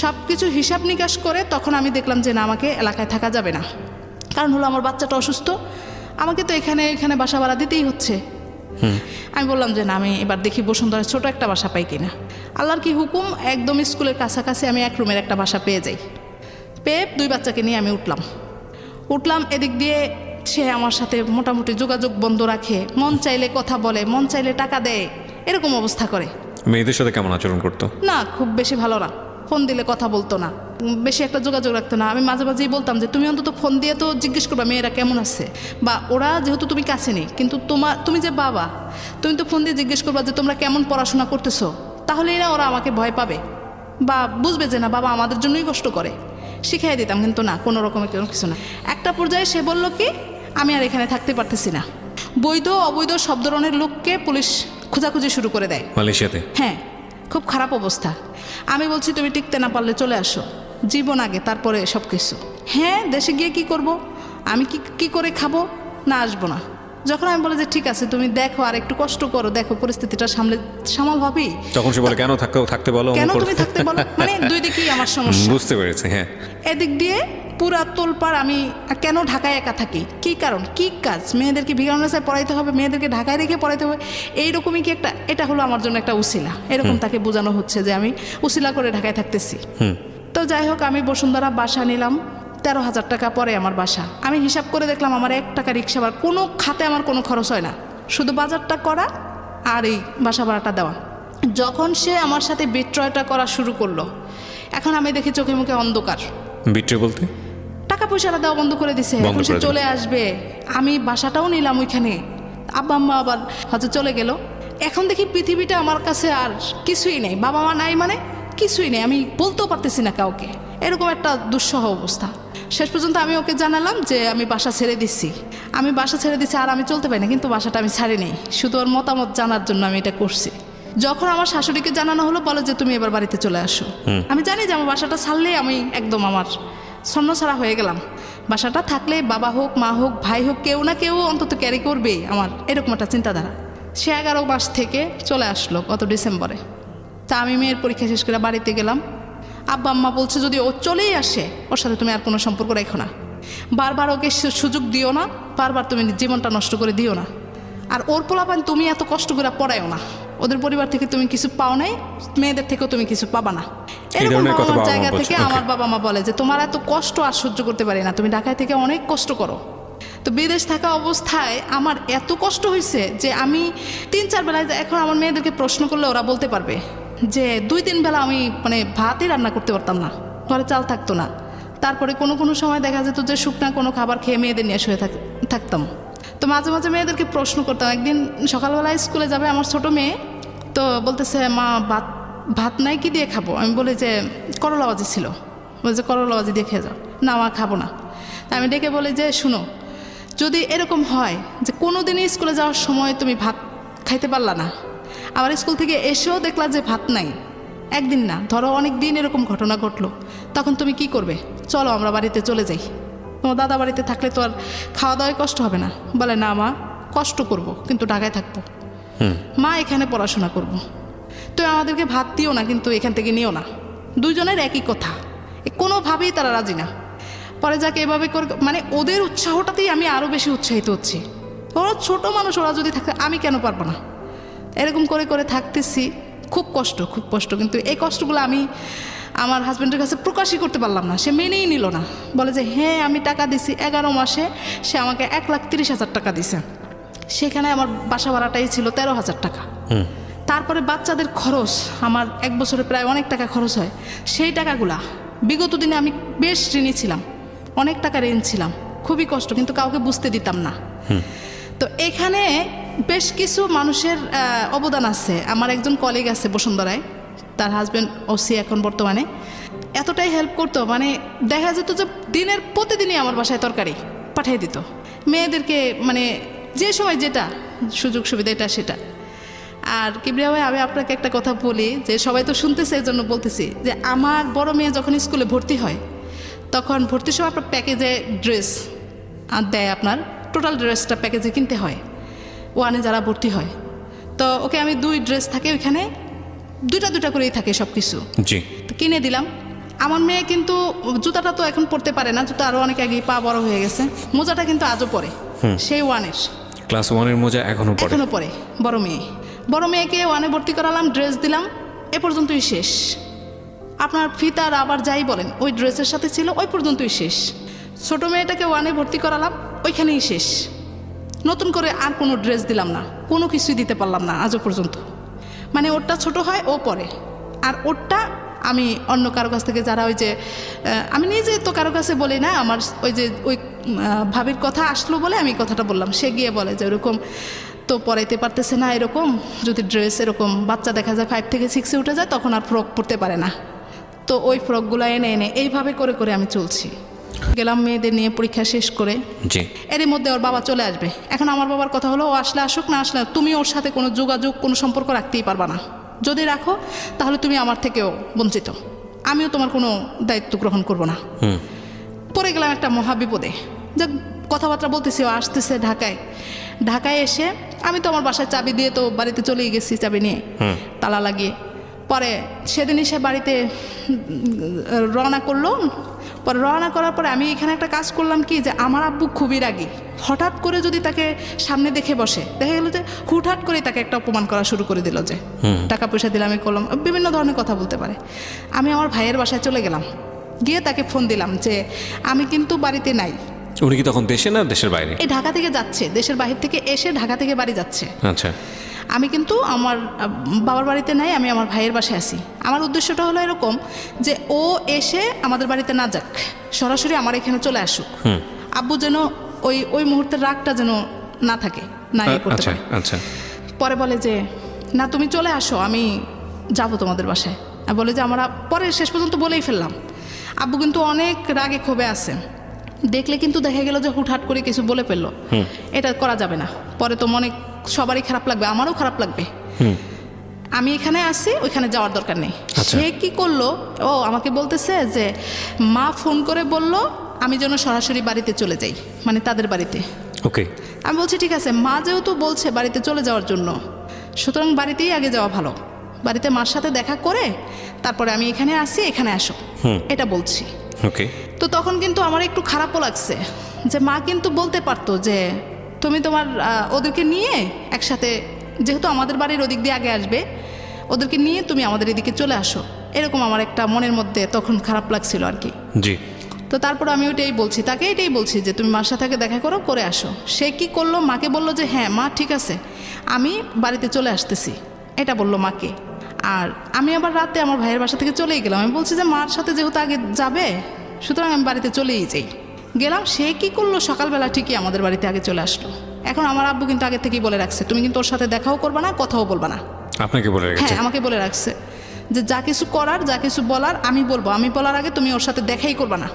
সব কিছু হিসাব নিকাশ করে তখন আমি দেখলাম যে না, আমাকে এলাকায় থাকা যাবে না, কারণ হলো আমার বাচ্চাটা অসুস্থ, আমাকে তো এখানে বাসা ভাড়া দিতেই হচ্ছে। আমি বললাম যে না, আমি এবার দেখি বসুন্ধরায় ছোট একটা বাসা পাই কিনা। আল্লাহর কি হুকুম, একদম স্কুলের কাছাকাছি আমি 1 রুমের একটা বাসা পেয়ে যাই। 2 বাচ্চাকে নিয়ে আমি উঠলাম। এদিক দিয়ে সে আমার সাথে মোটামুটি যোগাযোগ বন্ধ রাখে, মন চাইলে কথা বলে, মন চাইলে টাকা দেয়, এরকম অবস্থা করে। মেয়েদের সাথে কেমন আচরণ করতো? না, খুব বেশি ভালো না, ফোন দিলে কথা বলতো না, বেশি একটা যোগাযোগ রাখতো না। আমি মাঝে মাঝেই বলতাম যে তুমি অন্তত ফোন দিয়ে তো জিজ্ঞেস করবা মেয়েরা কেমন আছে, বা ওরা যেহেতু তুমি কাছে নেই, কিন্তু তুমি যে বাবা, তুমি তো ফোন দিয়ে জিজ্ঞেস করবা যে তোমরা কেমন পড়াশোনা করতেছো, তাহলে ওরা আমাকে ভয় পাবে। বা বুঝবে যে না বাবা আমাদের জন্যই কষ্ট করে, শিখিয়ে দিতাম, কিন্তু না, কোনো রকমের কোনো কিছু না। একটা পর্যায়ে সে বলল কি আমি আর এখানে থাকতে পারতেছি না। বৈধ অবৈধ সব ধরনের লোককে পুলিশ খোঁজাখুঁজি শুরু করে দেয় মালয়েশিয়াতে। হ্যাঁ, খুব খারাপ অবস্থা। আমি বলছি তুমি টিকতে না পারলে চলে আসো, জীবন আগে তারপরে সব কিছু। হ্যাঁ, দেশে গিয়ে কি করব, আমি কি করে খাবো, না আসবো না। যখন আমি বলি যে ঠিক আছে তুমি দেখো আর একটু কষ্ট করো, দেখো পরিস্থিতিটা সামাল হবেই, তখন সে বলে কেন থাকতে বলো, কেন তুমি থাকতে বলো, মানে দুই দিকেই আমার সমস্যা। বুঝতে পেরেছি। হ্যাঁ, এদিক দিয়ে পুরা তোলপাড়, আমি কেন ঢাকায় একা থাকি, কি কারণ, কি কাজ, মেয়েদেরকে ভিগারনেসায় পড়াইতে হবে, মেয়েদেরকে ঢাকায় রেখে পড়াইতে হবে, এইরকমই কি একটা, এটা হলো আমার জন্য একটা উসিলা, এরকম তাকে বোঝানো হচ্ছে যে আমি উসিলা করে ঢাকায় থাকতেছি। তো যাই হোক, আমি বসুন্ধরা বাসা নিলাম, 13,000 টাকা পরে আমার বাসা। আমি হিসাব করে দেখলাম আমার 1 টাকা রিক্সা ভাড়া, কোনো খাতে আমার কোনো খরচ হয় না, শুধু বাজারটা করা আর এই বাসা ভাড়াটা দেওয়া। যখন সে আমার সাথে বিক্রয়টা করা শুরু করলো, এখন আমি দেখি চোখে মুখে অন্ধকার। বিট্রে বলতে টাকা পয়সাটা দেওয়া বন্ধ করে দিছে, এখন সে চলে আসবে। আমি বাসাটাও নিলাম ওইখানে, আব্বা আম্মা আবার হয়তো চলে গেল। এখন দেখি পৃথিবীটা আমার কাছে আর কিছুই নেই, বাবা মা নাই, মানে কিছুই নেই, আমি বলতেও পারতেছি না কাউকে, এরকম একটা দুঃসহ অবস্থা। শেষ পর্যন্ত আমি ওকে জানালাম যে আমি বাসা ছেড়ে দিচ্ছি, আর আমি চলতে পারি না, কিন্তু বাসাটা আমি ছাড়িনি, শুধু ওর মতামত জানার জন্য আমি এটা করছি। যখন আমার শাশুড়িকে জানানো হলো, বলে যে তুমি এবার বাড়িতে চলে আসো। আমি জানি যে আমার বাসাটা ছাড়লেই আমি একদম আমার ছন্নছাড়া হয়ে গেলাম। বাসাটা থাকলে বাবা হোক, মা হোক, ভাই হোক, কেউ না কেউ অন্তত ক্যারি করবে, আমার এরকম একটা চিন্তাধারা। সে 11 মাস থেকে চলে আসলো গত ডিসেম্বরে। তা আমি মেয়ের পরীক্ষা শেষ করে বাড়িতে গেলাম। আব্বা আম্মা বলছে যদি ও চলেই আসে, ওর সাথে তুমি আর কোনো সম্পর্ক রেখো না, বারবার ওকে সুযোগ দিও না, বারবার তুমি জীবনটা নষ্ট করে দিও না। আর ওর পোলাপান তুমি এত কষ্ট করে পড়ায়ও না, ওদের পরিবার থেকে তুমি কিছু পাও নাই, মেয়েদের থেকেও তুমি কিছু পাবা না। এরকম আমার জায়গা থেকে আমার বাবা মা বলে যে তোমার এত কষ্ট আর সহ্য করতে পারি না, তুমি ঢাকায় থেকে অনেক কষ্ট করো। তো বিদেশ থাকা অবস্থায় আমার এত কষ্ট হয়েছে যে আমি 3-4 বেলায়, এখন আমার মেয়েদেরকে প্রশ্ন করলে ওরা বলতে পারবে যে 2-3 বেলা আমি মানে ভাতই রান্না করতে পারতাম না, ঘরে চাল থাকতো না। তারপরে কোনো সময় দেখা যেত যে শুকনা কোনো খাবার খেয়ে মেয়েদের নিয়ে শুয়ে থাকতাম। তো মাঝে মাঝে মেয়েদেরকে প্রশ্ন করতাম। একদিন সকালবেলায় স্কুলে যাবে আমার ছোট মেয়ে, তো বলতেছে মা ভাত নাই, কি দিয়ে খাবো? আমি বলি যে করলা ভাজি ছিল, বলছে করলা ভাজি দিয়ে খেয়ে যাও। না মা খাবো না। আমি ডেকে বলি যে শুনো, যদি এরকম হয় যে কোনো দিনই স্কুলে যাওয়ার সময় তুমি ভাত খাইতে পারলা না, আবার স্কুল থেকে এসেও দেখলা যে ভাত নাই, একদিন না ধরো অনেক দিন এরকম ঘটনা ঘটলো, তখন তুমি কি করবে? চলো আমরা বাড়িতে চলে যাই, তোমার দাদা বাড়িতে থাকলে তো আর খাওয়া দাওয়ায় কষ্ট হবে না। বলে না মা, কষ্ট করব কিন্তু ঢাকায় থাকবো, মা এখানে পড়াশোনা করব। তো আমাদেরকে ভাত দিও না, কিন্তু এখান থেকে নিও না। দুইজনের একই কথা, কোনোভাবেই তারা রাজি না। পরে যাকে এভাবে করে, মানে ওদের উৎসাহটাতেই আমি আরও বেশি উৎসাহিত হচ্ছি। ওরা ছোট মানুষ, ওরা যদি থাকে আমি কেন পারবো না? এরকম করে করে থাকতেছি, খুব কষ্ট। কিন্তু এই কষ্টগুলো আমি আমার হাজব্যান্ডের কাছে প্রকাশই করতে পারলাম না। সে মেনেই নিল না, বলে যে হ্যাঁ আমি টাকা দিছি। 11 মাসে সে আমাকে 1,30,000 টাকা দিছে। সেখানে আমার বাসা ভাড়াটাই ছিল 13,000 টাকা। তারপরে বাচ্চাদের খরচ, আমার 1 বছরে প্রায় অনেক টাকা খরচ হয়। সেই টাকাগুলা বিগত দিনে আমি বেশ ঋণী ছিলাম, অনেক টাকা ঋণ ছিলাম, খুবই কষ্ট, কিন্তু কাউকে বুঝতে দিতাম না। তো এখানে বেশ কিছু মানুষের অবদান আছে। আমার একজন কলিগ আছে বসুন্ধরায়, তার হাজব্যান্ড ওসি এখন বর্তমানে, এতটাই হেল্প করতো, মানে দেখা যেত যে দিনের প্রতিদিনই আমার বাসায় তরকারি পাঠিয়ে দিত মেয়েদেরকে, মানে যে সময় যেটা সুযোগ সুবিধা এটা সেটা। আর কিবরিয়া ভাই, আমি আপনাকে একটা কথা বলি, যে সবাই তো শুনতেছে, এই জন্য বলতেছি যে আমার বড় মেয়ে যখন স্কুলে ভর্তি হয়, তখন ভর্তির সময় আপনার প্যাকেজে ড্রেস দেয়, আপনার টোটাল ড্রেসটা প্যাকেজে কিনতে হয় 1-এ যারা ভর্তি হয়। তো ওকে আমি 2 ড্রেস থাকে ওইখানে, 2টা করেই থাকে সব কিছু, জি, তো কিনে দিলাম। আমার মেয়ে কিন্তু জুতাটা তো এখন পরতে পারে না, জুতা আরও অনেক আগেই পা বড় হয়ে গেছে। মোজাটা কিন্তু আজও পরে, সেই 1-এর ক্লাস 1-এর মোজা এখনো পরে। বড় মেয়েকে 1-এ ভর্তি করালাম, ড্রেস দিলাম, এ পর্যন্তই শেষ। আপনার ফিতার আবার যাই বলেন, ওই ড্রেসের সাথে ছিল, ওই পর্যন্তই শেষ। ছোট মেয়েটাকে 1-এ ভর্তি করালাম, ওইখানেই শেষ। নতুন করে আর কোনো ড্রেস দিলাম না, কোনো কিছুই দিতে পারলাম না আজও পর্যন্ত। মানে ওরটা ছোট হয়, ও পরে, আর ওরটা আমি অন্য কারো কাছ থেকে, যারা ওই যে আমি নিজে তো কারো কাছে বলি না, আমার ওই ভাবির কথা আসলো বলে আমি কথাটা বললাম। সে গিয়ে বলে যে ওরকম তো পরাইতে পারতেছে না, এরকম যদি ড্রেস এরকম বাচ্চা দেখা যায় 5 থেকে 6-এ উঠে যায়, তখন আর ফ্রক পরতে পারে না। তো ওই ফ্রকগুলো এনে এনে এইভাবে করে করে আমি চলছি। গেলাম মেয়েদের নিয়ে পরীক্ষা শেষ করে, জি এরই মধ্যে ওর বাবা চলে আসবে। এখন আমার বাবার কথা হলো, ও আসলে আসুক, না আসলে তুমি ওর সাথে কোনো যোগাযোগ কোনো সম্পর্ক রাখতেই পারবা না। যদি রাখো তাহলে তুমি আমার থেকেও বঞ্চিত, আমিও তোমার কোনো দায়িত্ব গ্রহণ করব না। পড়ে গেলাম একটা মহা বিপদে। যে কথাবার্তা বলতেছি, ও আসতেছে ঢাকায় এসে আমি তো আমার বাসায় চাবি দিয়ে তো বাড়িতে চলেই গেছি, চাবি নিয়ে তালা লাগিয়ে। পরে সেদিনই সে বাড়িতে রওনা করলো। পরে রওনা করার পরে আমি এখানে একটা কাজ করলাম কি, যে আমার আব্বু খুবই রাগী। হঠাৎ করে যদি তাকে সামনে দেখে বসে, দেখা গেলো যে হুটহাট করে তাকে একটা অপমান করা শুরু করে দিল, যে টাকা পয়সা দিলে আমি করলাম, বিভিন্ন ধরনের কথা বলতে পারে। আমি আমার ভাইয়ের বাসায় চলে গেলাম, গিয়ে তাকে ফোন দিলাম যে আমি কিন্তু বাড়িতে নাই। উনি কি তখন দেশে না দেশের বাইরে? এই ঢাকা থেকে যাচ্ছে, দেশের বাহির থেকে এসে ঢাকা থেকে বাড়ি যাচ্ছে। আচ্ছা, আমি কিন্তু আমার বাবার বাড়িতে নাই, আমি আমার ভাইয়ের বাসায় আছি। আমার উদ্দেশ্যটা হলো এরকম যে ও এসে আমাদের বাড়িতে না যাক, সরাসরি আমার এখানে চলে আসুক। আব্বু যেন ওই ওই মুহূর্তের রাগটা যেন না থাকে, না ইয়ে করতে পারে। আচ্ছা। পরে বলে যে না তুমি চলে আসো, আমি যাব তোমাদের বাসায়। আর বলে যে আমরা পরে শেষ পর্যন্ত বলেই ফেললাম। আব্বু কিন্তু অনেক রাগে ক্ষোভে আছে, দেখলে কিন্তু দেখা গেল যে হুটহাট করে কিছু বলে ফেললো। এটা করা যাবে না, পরে তো মনে সবারই খারাপ লাগবে, আমারও খারাপ লাগবে। আমি এখানে আসি, ওইখানে যাওয়ার দরকার নেই। সে কি করলো, ও আমাকে বলতেছে যে মা ফোন করে বলল আমি যেন সরাসরি বাড়িতে চলে যাই, মানে তাদের বাড়িতে। ওকে, আমি বলছি ঠিক আছে, মা যেহেতু বলছে বাড়িতে চলে যাওয়ার জন্য, সুতরাং বাড়িতেই আগে যাওয়া ভালো। বাড়িতে মার সাথে দেখা করে তারপরে আমি এখানে আসি, এখানে আসো, এটা বলছি। ওকে। তো তখন কিন্তু আমার একটু খারাপও লাগছে যে মা কিন্তু বলতে পারতো যে তুমি তোমার ওদেরকে নিয়ে একসাথে, যেহেতু আমাদের বাড়ির ওদিক দিয়ে আগে আসবে, ওদেরকে নিয়ে তুমি আমাদের এদিকে চলে আসো। এরকম আমার একটা মনের মধ্যে তখন খারাপ লাগছিল আর কি। জি। তো তারপর আমি ওইটাই বলছি, তাকে এটাই বলছি যে তুমি মার সাথে দেখা করো, করে আসো। সে কি করলো, মাকে বললো যে হ্যাঁ মা ঠিক আছে, আমি বাড়িতে চলে আসতেছি, এটা বললো মাকে। আর আমি আবার রাতে আমার ভাইয়ের বাসা থেকে চলেই গেলাম। আমি বলছি যে মার সাথে যেহেতু আগে যাবে, সুতরাং আমি বাড়িতে চলেই যাই। গেলাম, সে কি করলো, সকালবেলা ঠিকই আমাদের বাড়িতে আগে চলে আসলো। এখন আমার আব্বু কিন্তু আগে থেকেই বলে রাখছে তুমি কিন্তু ওর সাথে দেখাও করবা না, কথাও বলবা না। আপনাকে বলে রাখছে? হ্যাঁ, আমাকে বলে রাখছে যে যা কিছু করার, যা কিছু বলার আমি বলবো, আমি বলার আগে তুমি ওর সাথে দেখাই করবা না।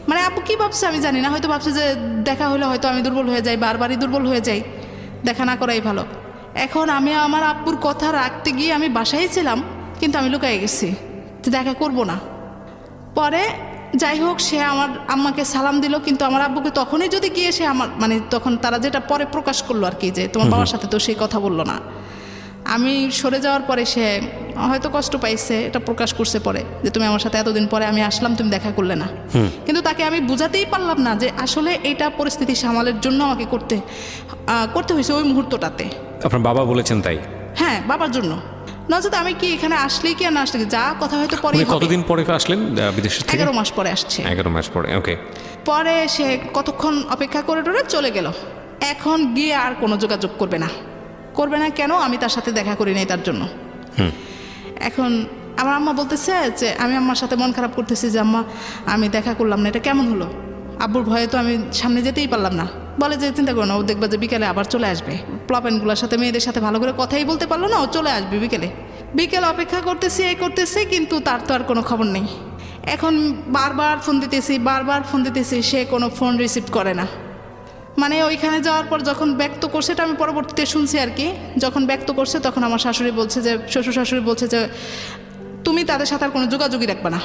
মানে আব্বু কি ভাবছে আমি জানি না, হয়তো ভাবছে যে দেখা হলে হয়তো আমি দুর্বল হয়ে যাই, বারবারই দুর্বল হয়ে যাই, দেখা না করাই ভালো। এখন আমি আমার আব্বুর কথা রাখতে গিয়ে আমি বাসায় ছিলাম, কিন্তু আমি লুকাই গেছি যে দেখা করব না। পরে যাই হোক, সে আমার আম্মাকে সালাম দিল, কিন্তু আমার আব্বুকে তখনই যদি গিয়ে সে আমার, মানে তখন তারা যেটা পরে প্রকাশ করলো আর কি, যে তোমার বাবার সাথে তো সেই কথা বললো না। আমি সরে যাওয়ার পরে সে হয়তো কষ্ট পাইছে, এটা প্রকাশ করছে পরে, যে তুমি আমার সাথে এতদিন পরে আমি আসলাম, তুমি দেখা করলে না। কিন্তু তাকে আমি বুঝাতেই পারলাম না যে আসলে এটা পরিস্থিতি সামালের জন্য আমাকে করতে হয়েছে ওই মুহূর্তটাতে। আপনার বাবা বলেছেন তাই? হ্যাঁ, বাবার জন্য। নচেত আমি কি এখানে আসলেই কি আর না আসলে যা কথা হয়তো পরে। কতদিন পরে আসলেন বিদেশ থেকে? 11 মাস পরে আসছে। 11 মাস পরে, ওকে। পরে সে কতক্ষণ অপেক্ষা করে টরে চলে গেল। এখন গিয়ে আর কোনো যোগাযোগ করবে না কেন, আমি তার সাথে দেখা করি নাই তার জন্য। এখন আমার আম্মা বলতেছে যে আমি আম্মার সাথে মন খারাপ করতেছি যে আম্মা আমি দেখা করলাম না, এটা কেমন হলো। আব্বুর ভয়ে তো আমি সামনে যেতেই পারলাম না। বলে যে চিন্তা করো না, ও দেখবা যে বিকেলে আবার চলে আসবে। প্লপেনগুলোর সাথে মেয়েদের সাথে ভালো করে কথাই বলতে পারলো না, ও চলে আসবে বিকেলে অপেক্ষা করতেছি, কিন্তু তার তো আর কোনো খবর নেই। এখন বারবার ফোন দিতেছি, সে কোনো ফোন রিসিভ করে না। মানে ওইখানে যাওয়ার পর যখন ব্যক্ত করছে, এটা আমি পরবর্তীতে শুনছি আর কি, যখন ব্যক্ত করছে তখন আমার শাশুড়ি বলছে যে, শ্বশুর শাশুড়ি বলছে যে তুমি তাদের সাথে আর কোনো যোগাযোগই রাখবে না,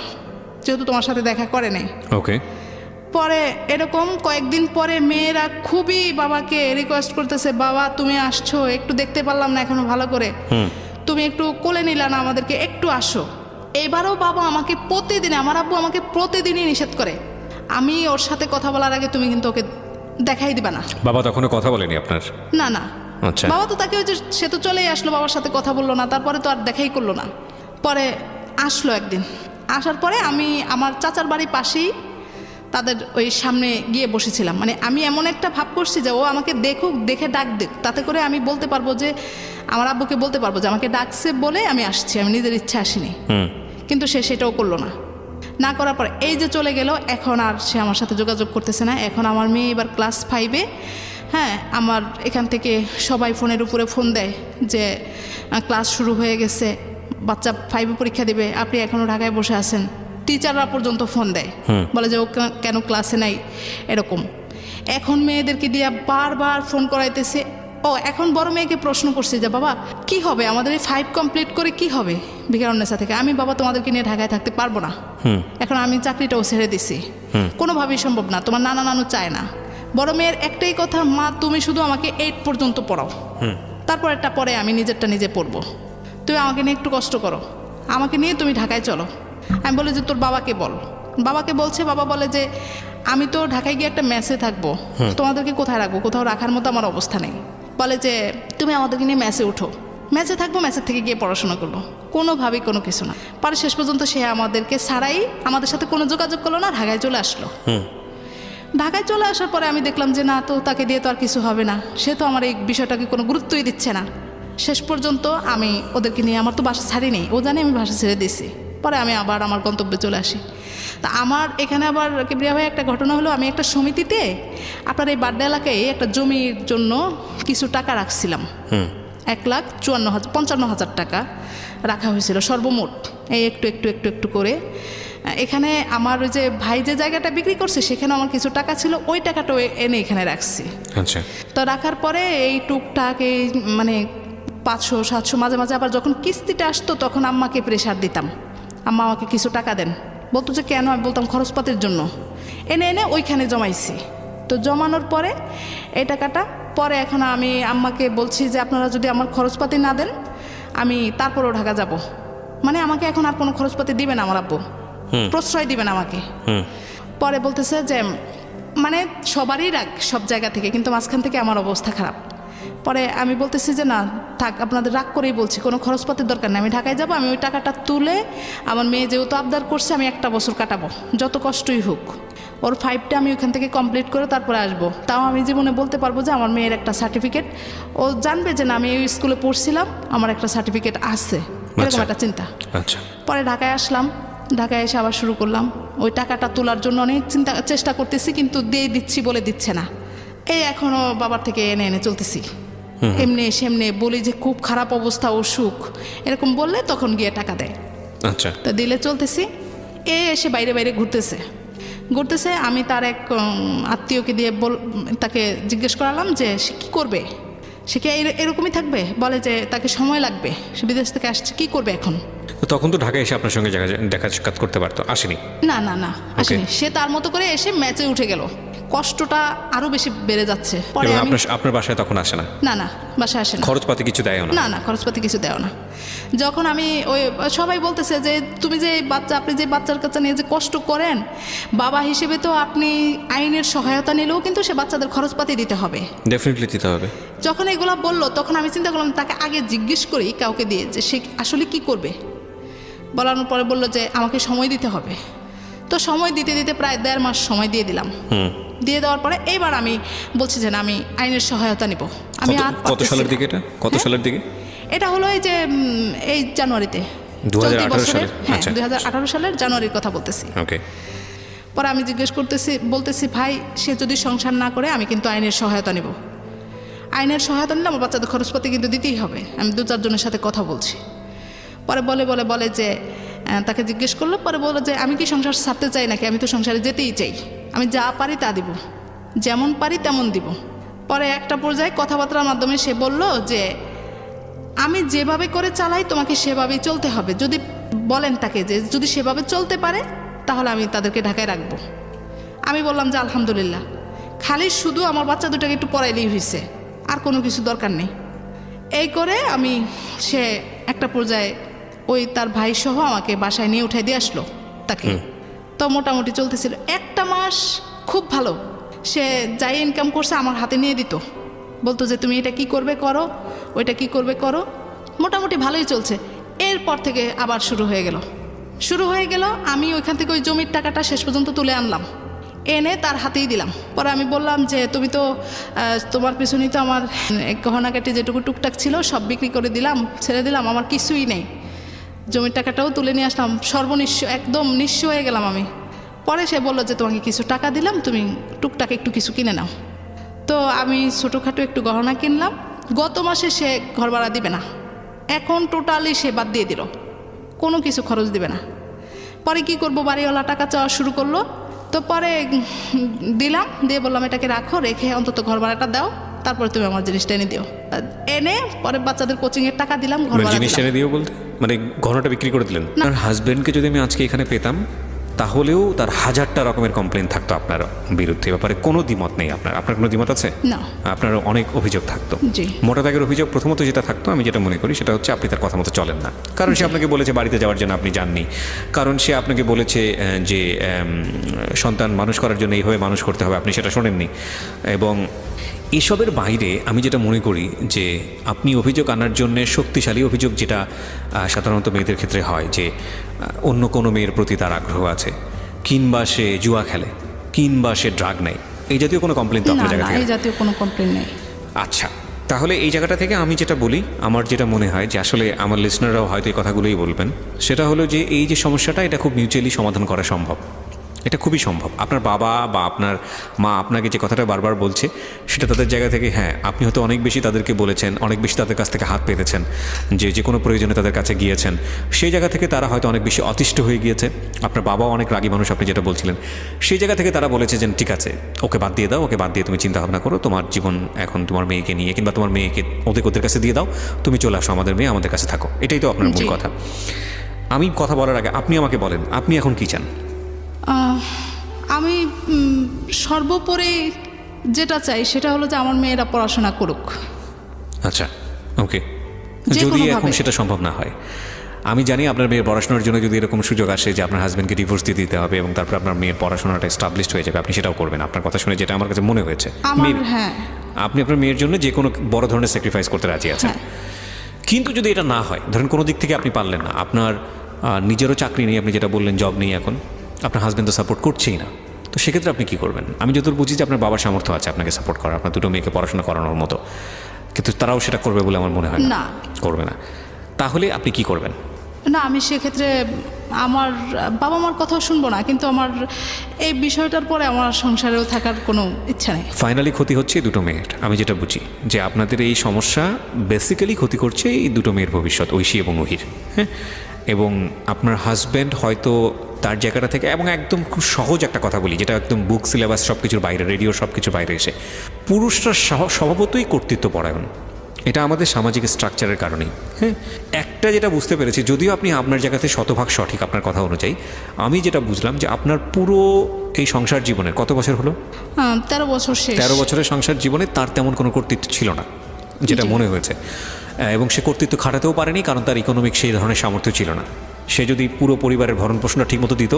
যেহেতু তোমার সাথে দেখা করে নাই। ওকে। পরে এরকম কয়েকদিন পরে মেয়েরা খুবই বাবাকে রিকোয়েস্ট করতেছে, বাবা তুমি আসছো, একটু দেখতে পারলাম না এখনো ভালো করে, তুমি একটু কোলে নিলা না আমাদেরকে, একটু আসো। এবারও বাবা আমাকে প্রতিদিন, আমার আব্বু আমাকে প্রতিদিনই নিষেধ করে, আমি ওর সাথে কথা বলার আগে তুমি কিন্তু ওকে দেখাই দিবা না। বাবা তখনও কথা বলেনি আপনার? না। আচ্ছা। বাবা তো তাকে ওই যে সে তো চলেই আসলো, বাবার সাথে কথা বললো না, তারপরে তো আর দেখাই করলো না। পরে আসলো একদিন, আসার পরে আমি আমার চাচার বাড়ির পাশেই তাদের ওই সামনে গিয়ে বসেছিলাম। মানে আমি এমন একটা ভাব করছি যে ও আমাকে দেখুক, দেখে ডাক দিক, তাতে করে আমি বলতে পারবো যে, আমার আব্বুকে বলতে পারবো যে আমাকে ডাকছে বলে আমি আসছি, আমি নিজের ইচ্ছা আসিনি। কিন্তু সে সেটাও করলো না করার পর এই যে চলে গেল, এখন আর সে আমার সাথে যোগাযোগ করতেছে না। এখন আমার মেয়ে এবার ক্লাস 5-এ। হ্যাঁ, আমার এখান থেকে সবাই ফোনের উপরে ফোন দেয় যে ক্লাস শুরু হয়ে গেছে, বাচ্চা 5-এ পরীক্ষা দেবে, আপনি এখনও ঢাকায় বসে আছেন, টিচাররা পর্যন্ত ফোন দেয়, বলে যে ও কেন ক্লাসে নাই এরকম। এখন মেয়েদেরকে দিয়ে বারবার ফোন করাইতেছে। ও এখন বড় মেয়েকে প্রশ্ন করছে যে বাবা কি হবে, আমাদের এই 5 কমপ্লিট করে কি হবে ভিকারুন্নেসা থেকে? আমি বাবা তোমাদেরকে নিয়ে ঢাকায় থাকতে পারবো না, এখন আমি চাকরিটাও ছেড়ে দিছি, কোনোভাবেই সম্ভব না, তোমার নানা নানু চায় না। বড় মেয়ের একটাই কথা, মা তুমি শুধু আমাকে 8 পর্যন্ত পড়াও, তারপরেরটা পরে আমি নিজেরটা নিজে পড়বো, তুমি আমাকে নিয়ে একটু কষ্ট করো, আমাকে নিয়ে তুমি ঢাকায় চলো। আমি বলি যে তোর বাবাকে বল। বাবাকে বলছে, বাবা বলে যে আমি তো ঢাকায় গিয়ে একটা মেসে থাকবো, তোমাদেরকে কোথায় রাখবো, কোথাও রাখার মতো আমার অবস্থা নেই। বলে যে তুমি আমাদেরকে নিয়ে মেসে উঠো, মেসে থাকবো, মেসের থেকে গিয়ে পড়াশোনা করবো, কোনোভাবেই কোনো কিছু না। পরে শেষ পর্যন্ত সে আমাদেরকে ছাড়াই আমাদের সাথে কোনো যোগাযোগ করলো না, ঢাকায় চলে আসলো। ঢাকায় চলে আসার পরে আমি দেখলাম যে না, তো তাকে দিয়ে তো আর কিছু হবে না, সে তো আমার এই বিষয়টাকে কোনো গুরুত্বই দিচ্ছে না। শেষ পর্যন্ত আমি ওদেরকে নিয়ে, আমার তো বাসা ছাড়ি নেই, ও জানে আমি বাসা ছেড়ে দিয়েছি। পরে আমি আবার আমার গন্তব্যে চলে আসি। তা আমার এখানে আবার কিবরিয়া ভাই একটা ঘটনা হলো, আমি একটা সমিতিতে আপনার এই বাড্ডা এলাকায় একটা জমির জন্য কিছু টাকা রাখছিলাম, 1,55,000 টাকা রাখা হয়েছিল সর্বমোট, এই একটু একটু একটু একটু করে। এখানে আমার ওই যে ভাই যে জায়গাটা বিক্রি করছে সেখানে আমার কিছু টাকা ছিল, ওই টাকাটাও এনে এখানে রাখছি। আচ্ছা। তো রাখার পরে এই টুকটাক এই মানে 500-700 মাঝে মাঝে আবার যখন কিস্তিটা আসতো তখন আম্মাকে প্রেশার দিতাম, আম্মা আমাকে কিছু টাকা দেন। বলতো যে কেন? আমি বলতাম খরচপাতির জন্য। এনে এনে ওইখানে জমাইছি। তো জমানোর পরে এই টাকাটা পরে এখন আমি আম্মাকে বলছি যে আপনারা যদি আমার খরচপাতি না দেন আমি তারপরও ঢাকা যাব, মানে আমাকে এখন আর কোনো খরচপাতি দিবে না আমার আব্বু, প্রশ্রয় দিবেন আমাকে। পরে বলতেছে যে মানে সবারই রাগ সব জায়গা থেকে, কিন্তু মাঝখান থেকে আমার অবস্থা খারাপ। পরে আমি বলতেছি যে না থাক, আপনাদের রাগ করেই বলছি, কোনো খরচপাতির দরকার নেই, আমি ঢাকায় যাব, আমি ওই টাকাটা তুলে আমার মেয়ে যেহেতু আবদার করছে আমি একটা বছর কাটাবো, যত কষ্টই হোক, ওর 5টা আমি ওইখান থেকে কমপ্লিট করে তারপরে আসবো। তাও আমি জীবনে বলতে পারবো যে আমার মেয়ের একটা সার্টিফিকেট, ও জানবে যে না আমি এই স্কুলে পড়ছিলাম, আমার একটা সার্টিফিকেট আছে, এরকম একটা চিন্তা। আচ্ছা। পরে ঢাকায় আসলাম, ঢাকায় এসে আবার শুরু করলাম ওই টাকাটা তোলার জন্য অনেক চেষ্টা করতেছি, কিন্তু দিয়ে দিচ্ছি বলে দিচ্ছে না। এই এখনও বাবার থেকে এনে এনে চলতেছি, এমনি সেমনি বলি যে খুব খারাপ অবস্থা, অসুখ এরকম বললে তখন গিয়ে টাকা দেয়। আচ্ছা। তা দিলে চলতেছি। এসে বাইরে বাইরে ঘুরতেছে। আমি তার এক আত্মীয়কে দিয়ে তাকে জিজ্ঞেস করালাম যে সে কী করবে, সে কি এরকমই থাকবে? বলে যে তাকে সময় লাগবে, সে বিদেশ থেকে আসছে, কী করবে এখন? তো তখন তো ঢাকায় এসে আপনার সঙ্গে দেখা সাক্ষাৎ করতে পারতো, আসেনি? না না না আসেনি। সে তার মতো করে এসে ম্যাচে উঠে গেল, কষ্টটা আরো বেশি বেড়ে যাচ্ছে। পরে আপনার বাসায় তখন আসে না? না না, বাসায় আসে না। খরচপাতি কিছু দেয় না? না না, খরচপাতি কিছু দেও না। যখন আমি ওই সবাই বলতেছে যে তুমি যে আপনি যে বাচ্চার কাছে নিয়ে যে কষ্ট করেন, বাবা হিসেবে তো আপনি আইনের সহায়তা নিলেও কিন্তু সে বাচ্চাদের খরচপাতি দিতে হবে, ডেফিনেটলি দিতে হবে। যখন এগুলো বললো তখন আমি চিন্তা করলাম তাকে আগে জিজ্ঞেস করি কাউকে দিয়ে যে সে আসলে কি করবে। বলানোর পরে বললো যে আমাকে সময় দিতে হবে। তো সময় দিতে দিতে প্রায় 1.5 মাস সময় দিয়ে দিলাম। দিয়ে দেওয়ার পরে এইবার আমি বলছি যে না আমি আইনের সহায়তা নিব। আমি আর কত সালের দিকে এটা? কত সালের দিকে এটা হলো? এই যে এই জানুয়ারিতে, 2018 সালে। হ্যাঁ 2018 সালের জানুয়ারির কথা বলতেছি। ওকে। পরে আমি জিজ্ঞেস বলতেছি ভাই সে যদি সংসার না করে আমি কিন্তু আইনের সহায়তা নিব। আইনের সহায়তা নিলে আমার বাচ্চাদের খরচপাতি কিন্তু দিতেই হবে। আমি 2-4 জনের সাথে কথা বলছি। পরে বলে যে তাকে জিজ্ঞেস করলো, পরে বলে যে আমি কি সংসার ছাড়তে চাই নাকি, আমি তো সংসারে যেতেই চাই, আমি যা পারি তা দিব, যেমন পারি তেমন দিব। পরে একটা পর্যায়ে কথাবার্তার মাধ্যমে সে বলল যে আমি যেভাবে করে চালাই তোমাকে সেভাবেই চলতে হবে, যদি বলেন তাকে যে যদি সেভাবে চলতে পারে তাহলে আমি তাদেরকে ঢাকায় রাখবো। আমি বললাম যে আলহামদুলিল্লাহ, খালি শুধু আমার বাচ্চা দুটাকে একটু পড়াইলেই হয়েছে, আর কোনো কিছু দরকার নেই। এই করে সে একটা পর্যায়ে ওই তার ভাই সহ আমাকে বাসায় নিয়ে উঠাই দিয়ে আসলো তাকে। তো মোটামুটি চলতেছিল 1টা মাস খুব ভালো। সে যাই ইনকাম করছে আমার হাতে নিয়ে দিত, বলতো যে তুমি এটা কি করবে করো, ওইটা কি করবে করো। মোটামুটি ভালোই চলছে। এরপর থেকে আবার শুরু হয়ে গেল। আমি ওইখান থেকে ওই জমির টাকাটা শেষ পর্যন্ত তুলে আনলাম, এনে তার হাতেই দিলাম। পরে আমি বললাম যে তুমি তো তোমার পিছনেই তো আমার গহনাকাটি যেটুকু টুকটাক ছিল সব বিক্রি করে দিলাম, ছেড়ে দিলাম, আমার কিছুই নেই। জমির টাকাটাও তুলে নিয়ে আসলাম, সর্বনিঃস্ব, একদম নিঃস্ব হয়ে গেলাম আমি। পরে সে বললো যে তোমাকে কিছু টাকা দিলাম, তুমি টুকটাক একটু কিছু কিনে নাও। তো আমি ছোটোখাটো একটু গহনা কিনলাম। গত মাসে সে ঘর ভাড়া দিবে না, এখন টোটালি সে বাদ দিয়ে দিল, কোনো কিছু খরচ দিবে না। পরে কি করব, বাড়িওয়ালা টাকা চাওয়া শুরু করলো। তো পরে দিলাম, দিয়ে বললাম এটাকে রাখো, রেখে অন্তত ঘর ভাড়াটা দাও, তারপরে তুমি আমার জিনিসটা এনে দিও। এনে পরে বাচ্চাদের কোচিংয়ের টাকা দিলাম, ঘর ভাড়া জিনিস দিলাম। এনে দিও বলতে মানে ঘরটা বিক্রি করে দিলেন? আপনার হাজবেন্ডকে যদি আমি আজকে এখানে পেতাম তাহলেও তার হাজারটা রকমের কমপ্লেন থাকতো আপনার বিরুদ্ধে, ব্যাপারে কোনো দ্বিমত নেই। আপনার কোনো দ্বিমত আছে? না। আপনার অনেক অভিযোগ থাকতো। জি। মোটা দাগের অভিযোগ প্রথমত যেটা থাকতো, আমি যেটা মনে করি সেটা হচ্ছে আপনি তার কথা মতো চলেন না। কারণ সে আপনাকে বলেছে বাড়িতে যাওয়ার জন্য, আপনি যাননি। কারণ সে আপনাকে বলেছে যে সন্তান মানুষ করার জন্য এইভাবে মানুষ করতে হবে, আপনি সেটা শোনেননি। এবং এসবের বাইরে আমি যেটা মনে করি যে আপনি অভিযোগ আনার জন্য শক্তিশালী অভিযোগ, যেটা সাধারণত মেয়েদের ক্ষেত্রে হয় যে অন্য কোনো মেয়ের প্রতি তার আগ্রহ আছে, কিংবা সে জুয়া খেলে, কিংবা সে ড্রাগ নেয়, এই জাতীয় কোনো কমপ্লেন তো না, আপনার জায়গা না, থেকে? এই জাতীয় কোনো কমপ্লেন নেই। আচ্ছা, তাহলে এই জায়গাটা থেকে আমি যেটা বলি, আমার যেটা মনে হয় যে আসলে আমার লিসনাররাও হয়তো এই কথাগুলোই বলবেন, সেটা হলো যে এই যে সমস্যাটা, এটা খুব মিউচুয়ালি সমাধান করা সম্ভব। এটা খুবই সম্ভব। আপনার বাবা বা আপনার মা আপনাকে যে কথাটা বারবার বলছে, সেটা তাদের জায়গা থেকে, হ্যাঁ আপনি হয়তো অনেক বেশি তাদেরকে বলেছেন, অনেক বেশি তাদের কাছ থেকে হাত পেতেছেন, যে কোনো প্রয়োজনে তাদের কাছে গিয়েছেন, সেই জায়গা থেকে তারা হয়তো অনেক বেশি অতিষ্ঠ হয়ে গিয়েছে। আপনার বাবাও অনেক রাগী মানুষ, আপনি যেটা বলছিলেন, সেই জায়গা থেকে তারা বলেছে যে ঠিক আছে, ওকে বাদ দিয়ে দাও, ওকে বাদ দিয়ে তুমি চিন্তা ভাবনা করো, তোমার জীবন এখন তোমার মেয়েকে নিয়ে, কিংবা তোমার মেয়েকে ওদের কাছে দিয়ে দাও, তুমি চলে আসো, আমাদের মেয়ে আমাদের কাছে থাকো। এটাই তো আপনার মূল কথা। আমি কথা বলার আগে আপনি আমাকে বলেন, আপনি এখন কি চান? আমি সর্বোপরি যেটা চাই সেটা হলো যে আমার মেয়েরা পড়াশোনা করুক। আচ্ছা, ওকে। যে যদি কোনোভাবে। এখন সেটা সম্ভব না হয়, আমি জানি আপনার মেয়ের পড়াশোনার জন্য যদি এরকম সুযোগ আসে যে আপনার হাজব্যান্ডকে ডিভোর্স দিয়ে দিতে হবে এবং তারপর আপনার মেয়ের পড়াশোনাটা এস্টাবলিশড হয়ে যাবে, আপনি সেটাও করবেন। আপনার কথা শুনে যেটা আমার কাছে মনে হয়েছে, হ্যাঁ, আপনি আপনার মেয়ের জন্য যে কোনো বড় ধরনের স্যাক্রিফাইস করতে রাজি আছেন। হ্যাঁ। কিন্তু যদি এটা না হয়, ধরেন কোনো দিক থেকে আপনি পারলেন না, আপনার নিজেরও চাকরি নেই, আপনি যেটা বললেন জব নেই, এখন আপনার হাজব্যান্ড তো সাপোর্ট করছেই না, তো সেক্ষেত্রে আপনি কী করবেন? আমি যতদূর বুঝি যে আপনার বাবার সামর্থ্য আছে আপনাকে সাপোর্ট করার, আপনার দুটো মেয়েকে পড়াশোনা করানোর মতো, কিন্তু তারাও সেটা করবে বলে আমার মনে হয় না। করবে না। তাহলে আপনি কি করবেন? না, আমি সেক্ষেত্রে আমার বাবা মার কথাও শুনবো না, কিন্তু আমার এই বিষয়টার পরে আমার সংসারেও থাকার কোনো ইচ্ছা নেই। ফাইনালি ক্ষতি হচ্ছে এই দুটো মেয়ের। আমি যেটা বুঝি যে আপনাদের এই সমস্যা বেসিক্যালি ক্ষতি করছে এই দুটো মেয়ের ভবিষ্যৎ, ঐশী এবং ওহির। হ্যাঁ, এবং আপনার হাজব্যান্ড হয়তো তার জায়গাটা থেকে, এবং একদম খুব সহজ একটা কথা বলি, যেটা একদম বুক সিলেবাস সব কিছুর বাইরে, রেডিও সব কিছুর বাইরে এসে, পুরুষরা স্বভাবতই কর্তৃত্বপরায়ণ। এটা আমাদের সামাজিক স্ট্রাকচারের কারণেই। হ্যাঁ, একটা যেটা বুঝতে পেরেছি, যদিও আপনি আপনার জায়গাতে শতভাগ সঠিক আপনার কথা অনুযায়ী, আমি যেটা বুঝলাম যে আপনার পুরো এই সংসার জীবনের কত বছর হলো? 13 বছর শেষ। 13 বছরের সংসার জীবনে তার তেমন কোনো কর্তৃত্ব ছিল না, যেটা মনে হয়েছে। এবং সে কর্তৃত্ব খাটাতেও পারেনি, কারণ তার ইকোনমিক সেই ধরনের সামর্থ্য ছিল না। সে যদি পুরো পরিবারের ভরণ পোষণটা ঠিকমতো দিত,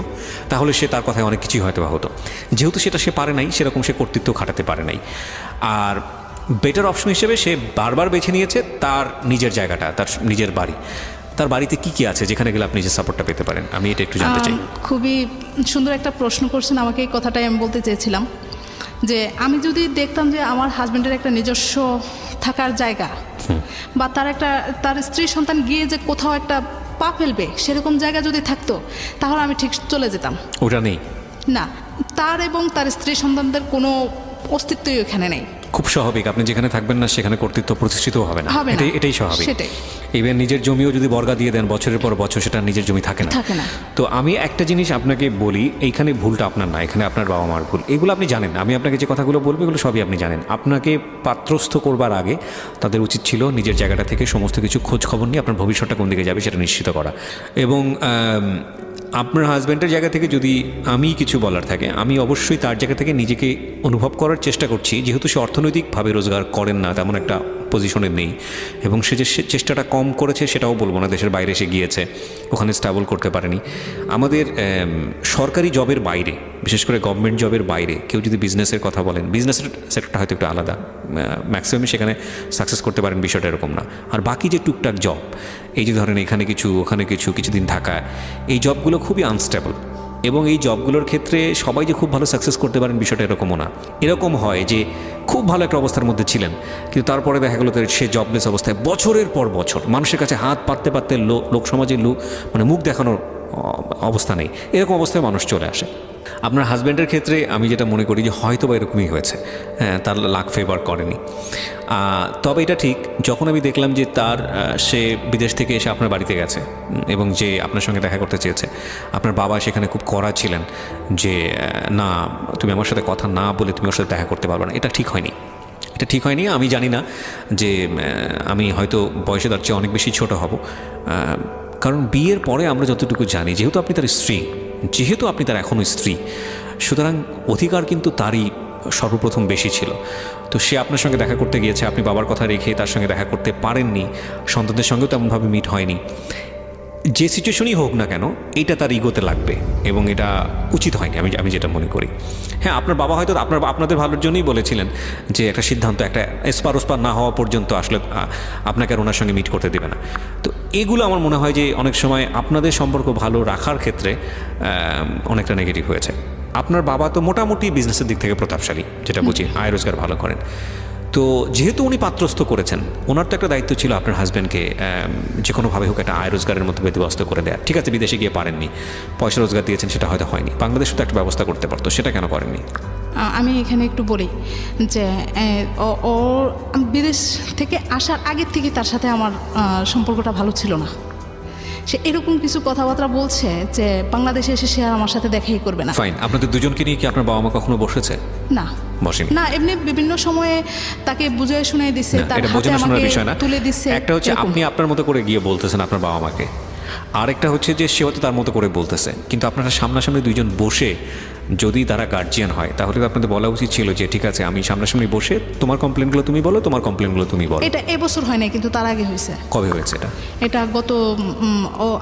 তাহলে সে তার কথায় অনেক কিছুই হয়তো হতো। যেহেতু সেটা সে পারে নাই, সেরকম সে কর্তৃত্ব খাটাতে পারে নাই। আর বেটার অপশন হিসেবে সে বারবার বেছে নিয়েছে তার নিজের জায়গাটা, তার নিজের বাড়ি। তার বাড়িতে কি কি আছে যেখানে গেলে আপনি যে সাপোর্টটা পেতে পারেন, আমি এটা একটু জানতে চাই। খুবই সুন্দর একটা প্রশ্ন করছেন আমাকে, এই কথাটাই আমি বলতে চেয়েছিলাম যে আমি যদি দেখতাম যে আমার হাজব্যান্ডের একটা নিজস্ব থাকার জায়গা, বা তার স্ত্রী সন্তান গিয়ে যে কোথাও একটা পা ফেলবে সেরকম জায়গা যদি থাকতো, তাহলে আমি ঠিক চলে যেতাম। ওটা নেই না, তার এবং তার স্ত্রী সন্তানদের কোনো অস্তিত্বই ওখানে নেই। খুব স্বাভাবিক, আপনি যেখানে থাকবেন না সেখানে কর্তৃত্ব প্রতিষ্ঠিত হবে না, এটাই স্বাভাবিক। সেটাই। ইভেন নিজের জমিও যদি বর্গা দিয়ে দেন বছরের পর বছর, সেটা নিজের জমি থাকে না। তো আমি একটা জিনিস আপনাকে বলি, এইখানে ভুলটা আপনার না, এখানে আপনার বাবা মার ভুল। এগুলো আপনি জানেন, আমি আপনাকে যে কথাগুলো বলবো এগুলো সবই আপনি জানেন। আপনাকে পাত্রস্থ করবার আগে তাদের উচিত ছিল নিজের জায়গাটা থেকে সমস্ত কিছু খোঁজ খবর নিয়ে আপনার ভবিষ্যৎটা কোন দিকে যাবে সেটা নিশ্চিত করা। এবং আপনার হাজব্যান্ডের জায়গা থেকে যদি আমি কিছু বলার থাকে, আমি অবশ্যই তার জায়গা থেকে নিজেকে অনুভব করার চেষ্টা করছি, যেহেতু সে অর্থনৈতিকভাবে রোজগার করেন না, তেমন একটা পজিশনে নেই, এবং সে যে চেষ্টাটা কম করেছে সেটাও বলবো না, দেশের বাইরে এসে গিয়েছে, ওখানে স্টেবল করতে পারেনি। আমাদের সরকারি জবের বাইরে, বিশেষ করে গভর্নমেন্ট জবের বাইরে কেউ যদি বিজনেসের কথা বলেন, বিজনেসের সেক্টরটা হয়তো একটু আলাদা, ম্যাক্সিমামই সেখানে সাকসেস করতে পারেন, বিষয়টা এরকম না। আর বাকি যে টুকটাক জব, এই যে ধরেন এখানে কিছু ওখানে কিছু, কিছুদিন থাকা, এই জবগুলো খুবই আনস্টেবল। এবং এই জবগুলোর ক্ষেত্রে সবাই যে খুব ভালো সাকসেস করতে পারেন বিষয়টা এরকমও না। এরকম হয় যে খুব ভালো একটা অবস্থার মধ্যে ছিলেন, কিন্তু তারপরে দেখা গেলো সে জবলেস অবস্থায় বছরের পর বছর মানুষের কাছে হাত পাততে পাততে লোক সমাজে মানে মুখ দেখানোর অবস্থা নেই, এরকম অবস্থায় মানুষ চলে আসে। আপনার হাজব্যান্ডের ক্ষেত্রে আমি যেটা মনে করি যে হয়তো বা এরকমই হয়েছে, হ্যাঁ, তার লাক ফেভার করেনি। তবে এটা ঠিক, যখন আমি দেখলাম যে সে বিদেশ থেকে এসে আপনার বাড়িতে গেছে এবং যে আপনার সঙ্গে দেখা করতে চেয়েছে, আপনার বাবা সেখানে খুব কড়া ছিলেন যে না, তুমি আমার সাথে কথা না বলে তুমি ওর সাথে দেখা করতে পারবে না, এটা ঠিক হয়নি। এটা ঠিক হয়নি। আমি জানি না যে আমি হয়তো বয়সে তার চেয়ে অনেক বেশি ছোট হব, কারণ বিয়ের পরে আমরা যতটুকু জানি, যেহেতু আপনি তার স্ত্রী, যেহেতু আপনি তার এখনও স্ত্রী, সুতরাং অধিকার কিন্তু তারই সর্বপ্রথম বেশি ছিল। তো সে আপনার সঙ্গে দেখা করতে গিয়েছে, আপনি বাবার কথা রেখে তার সঙ্গে দেখা করতে পারেননি, সন্তানদের সঙ্গেও তেমনভাবে মিট হয়নি। যে সিচুয়েশনই হোক না কেন, এটা তার ইগোতে লাগবে এবং এটা উচিত হয়নি, আমি যেটা মনে করি। হ্যাঁ, আপনার বাবা হয়তো আপনাদের ভালোর জন্যই বলেছিলেন যে একটা সিদ্ধান্ত, একটা এসপার ওসপার না হওয়া পর্যন্ত আসলে আপনাকে আর ওনার সঙ্গে মিট করতে দেবে না। তো এগুলো আমার মনে হয় যে অনেক সময় আপনাদের সম্পর্ক ভালো রাখার ক্ষেত্রে অনেকটা নেগেটিভ হয়েছে। আপনার বাবা তো মোটামুটি বিজনেসের দিক থেকে প্রতাপশালী, যেটা বুঝি, আয় রোজগার ভালো করেন। তো যেহেতু উনি পাত্রস্থ করেছেন, ওনার তো একটা দায়িত্ব ছিল আপনার হাজব্যান্ডকে যে কোনোভাবে হোক একটা আয় রোজগারের মধ্যে ব্যবস্থা করে দেওয়া। ঠিক আছে, বিদেশে গিয়ে পারেননি, পয়সা রোজগার দিয়েছেন, সেটা হয়তো হয়নি, বাংলাদেশে তো একটা ব্যবস্থা করতে পারতো, সেটা কেন করেননি? আমি এখানে একটু বলি যে ও বিদেশ থেকে আসার আগের থেকে তার সাথে আমার সম্পর্কটা ভালো ছিল না। সে এরকম কিছু কথাবার্তা বলছে যে বাংলাদেশে এসে সে আর আমার সাথে দেখাই করবে না। ফাইন, আপনাদের দুজনকে নিয়ে কি আপনার বাবা মা কখনো বসেছে? না, বসেনি। না, এমনি বিভিন্ন সময়ে তাকে বুঝিয়ে শুনিয়ে দিচ্ছে, তার হাতে আমাকে তুলে দিচ্ছে। একটা হচ্ছে আপনি আপনার মতো করে গিয়ে বলতেছেন আপনার বাবা মাকে, আরেকটা হচ্ছে যে সেও তো তার মতো করে বলতেছে। কিন্তু আপনারা সামনাসামনি দুইজন বসে যদি তারা গার্জিয়ান হয়, তাহলে তো আপনাদের বলা উচিত ছিল যে ঠিক আছে, আমি সামনাসামনি বসে তোমার কমপ্লেনগুলো তুমি বলো, তোমার কমপ্লেনগুলো তুমি বলো। এটা এবছর হয় নাই, কিন্তু তার আগে হয়েছে। কবে হয়েছে এটা? এটা গত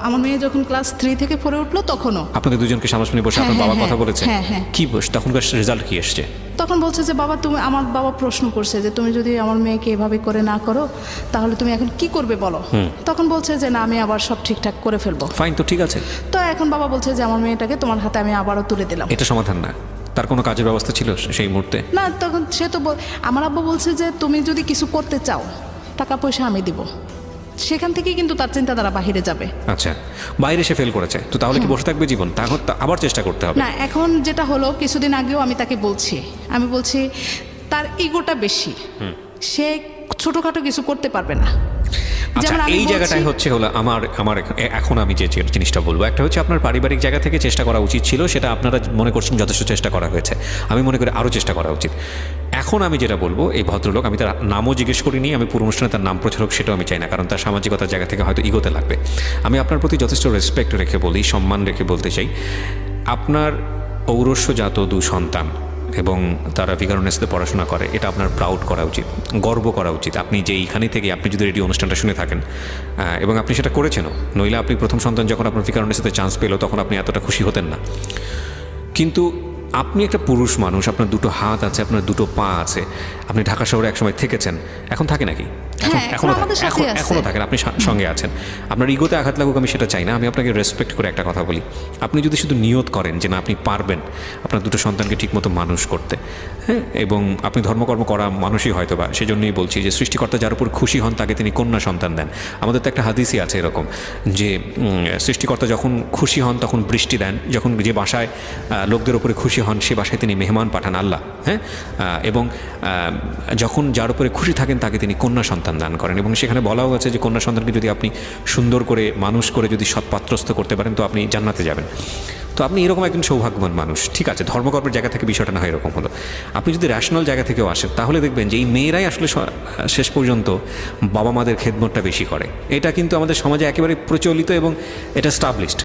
আমার মেয়ে যখন ক্লাস 3 থেকে 4 উঠলো তখনও আপনাদের দুজনকে সামনাসামনি বসে আপনার বাবা কথা বলেছে? হ্যাঁ। কি বস, তখনকার রেজাল্ট কি এসছে? তখন বলছে যে বাবা, আমার বাবা প্রশ্ন করছে যে তুমি যদি আমার মেয়েকে এভাবে করে না করো তাহলে তুমি এখন কি করবে বলো। তখন বলছে যে না, আমি আবার সব ঠিকঠাক করে ফেলবো। ফাইন, তো ঠিক আছে। তো এখন বাবা বলছে যে আমার মেয়েটাকে তোমার হাতে আমি আবারও তুলে দিলাম। এটা সমাধান না, তার কোনো কাজের ব্যবস্থা ছিল সেই মুহূর্তে? না, তখন সে তো আমার আব্বু বলছে যে তুমি যদি কিছু করতে চাও টাকা পয়সা আমি দিব। সেখান থেকেই কিন্তু তার চিন্তাধারা বাহিরে যাবে। আচ্ছা, বাইরে সে ফেল করেছে, তো তাহলে কি বসে থাকবে জীবন? তাহলে আবার চেষ্টা করতে হবে। না, এখন যেটা হলো, কিছুদিন আগেও আমি তাকে আমি বলছি তার ইগোটা বেশি, সে ছোটখাটো কিছু করতে পারবে না। আচ্ছা, এই জায়গাটাই হচ্ছে হলো আমার এখন আমি যে জিনিসটা বলবো, একটা হচ্ছে আপনার পারিবারিক জায়গা থেকে চেষ্টা করা উচিত ছিল, সেটা আপনারা মনে করছেন যথেষ্ট চেষ্টা করা হয়েছে। আমি মনে করি আরও চেষ্টা করা উচিত। এখন আমি যেটা বলবো, এই ভদ্রলোক, আমি তার নামও জিজ্ঞেস করিনি, আমি পুরো অনুষ্ঠানে তার নাম প্রচারক সেটাও আমি চাই না, কারণ তার সামাজিকতার জায়গা থেকে হয়তো ইগোতে লাগবে। আমি আপনার প্রতি যথেষ্ট রেসপেক্ট রেখে বলি, সম্মান রেখে বলতে চাই, আপনার ঔরস্যজাত 2 সন্তান এবং তারা ভিকারুনেসতে পড়াশোনা করে, এটা আপনার প্রাউড করা উচিত, গর্ব করা উচিত। আপনি যে এইখানে থেকে আপনি যদি রেডিও অনুষ্ঠানটা শুনে থাকেন এবং আপনি সেটা করেছেনও, নইলে আপনি প্রথম সন্তান যখন আপনার ভিকারুনেসতে চান্স পেল তখন আপনি এতটা খুশি হতেন না। কিন্তু আপনি একটা পুরুষ মানুষ, আপনার 2টো হাত আছে, আপনার 2টো পা আছে, আপনি ঢাকা শহরে একসময় থেকেছেন, এখন থাকে নাকি? এখনও থাকেন, আপনি সঙ্গে আছেন। আপনার ইগোতে আঘাত লাগুক আমি সেটা চাই না। আমি আপনাকে রেসপেক্ট করে একটা কথা বলি, আপনি যদি শুধু নিয়ত করেন যে না, আপনি পারবেন আপনার 2টো সন্তানকে ঠিকমতো মানুষ করতে, হ্যাঁ, এবং আপনি ধর্মকর্ম করা মানুষই হয়তো বা, সেজন্যই বলছি যে সৃষ্টিকর্তা যার উপর খুশি হন তাকে তিনি কন্যা সন্তান দেন। আমাদের তো একটা হাদিসই আছে এরকম যে সৃষ্টিকর্তা যখন খুশি হন তখন বৃষ্টি দেন, যখন যে বাসায় লোকদের উপরে খুশি হন সে বাসায় তিনি মেহমান পাঠান আল্লাহ, হ্যাঁ, এবং যখন যার উপরে খুশি থাকেন তাকে তিনি কন্যা সন্তান দান করেন। এবং সেখানে বলাও আছে যে কন্যা সন্তানকে যদি আপনি সুন্দর করে মানুষ করে যদি সৎপাত্রস্থ করতে পারেন তো আপনি জান্নাতে যাবেন। তো আপনি এরকম একজন সৌভাগ্যবান মানুষ। ঠিক আছে, ধর্মকর্মের জায়গা থেকে বিষয়টা না হয় এরকম হলো, আপনি যদি র্যাশনাল জায়গা থেকেও আসেন তাহলে দেখবেন যে এই মেয়েরাই আসলে শেষ পর্যন্ত বাবা মাদের খেদমতটা বেশি করে। এটা কিন্তু আমাদের সমাজে একেবারে প্রচলিত এবং এটা স্টাবলিশড।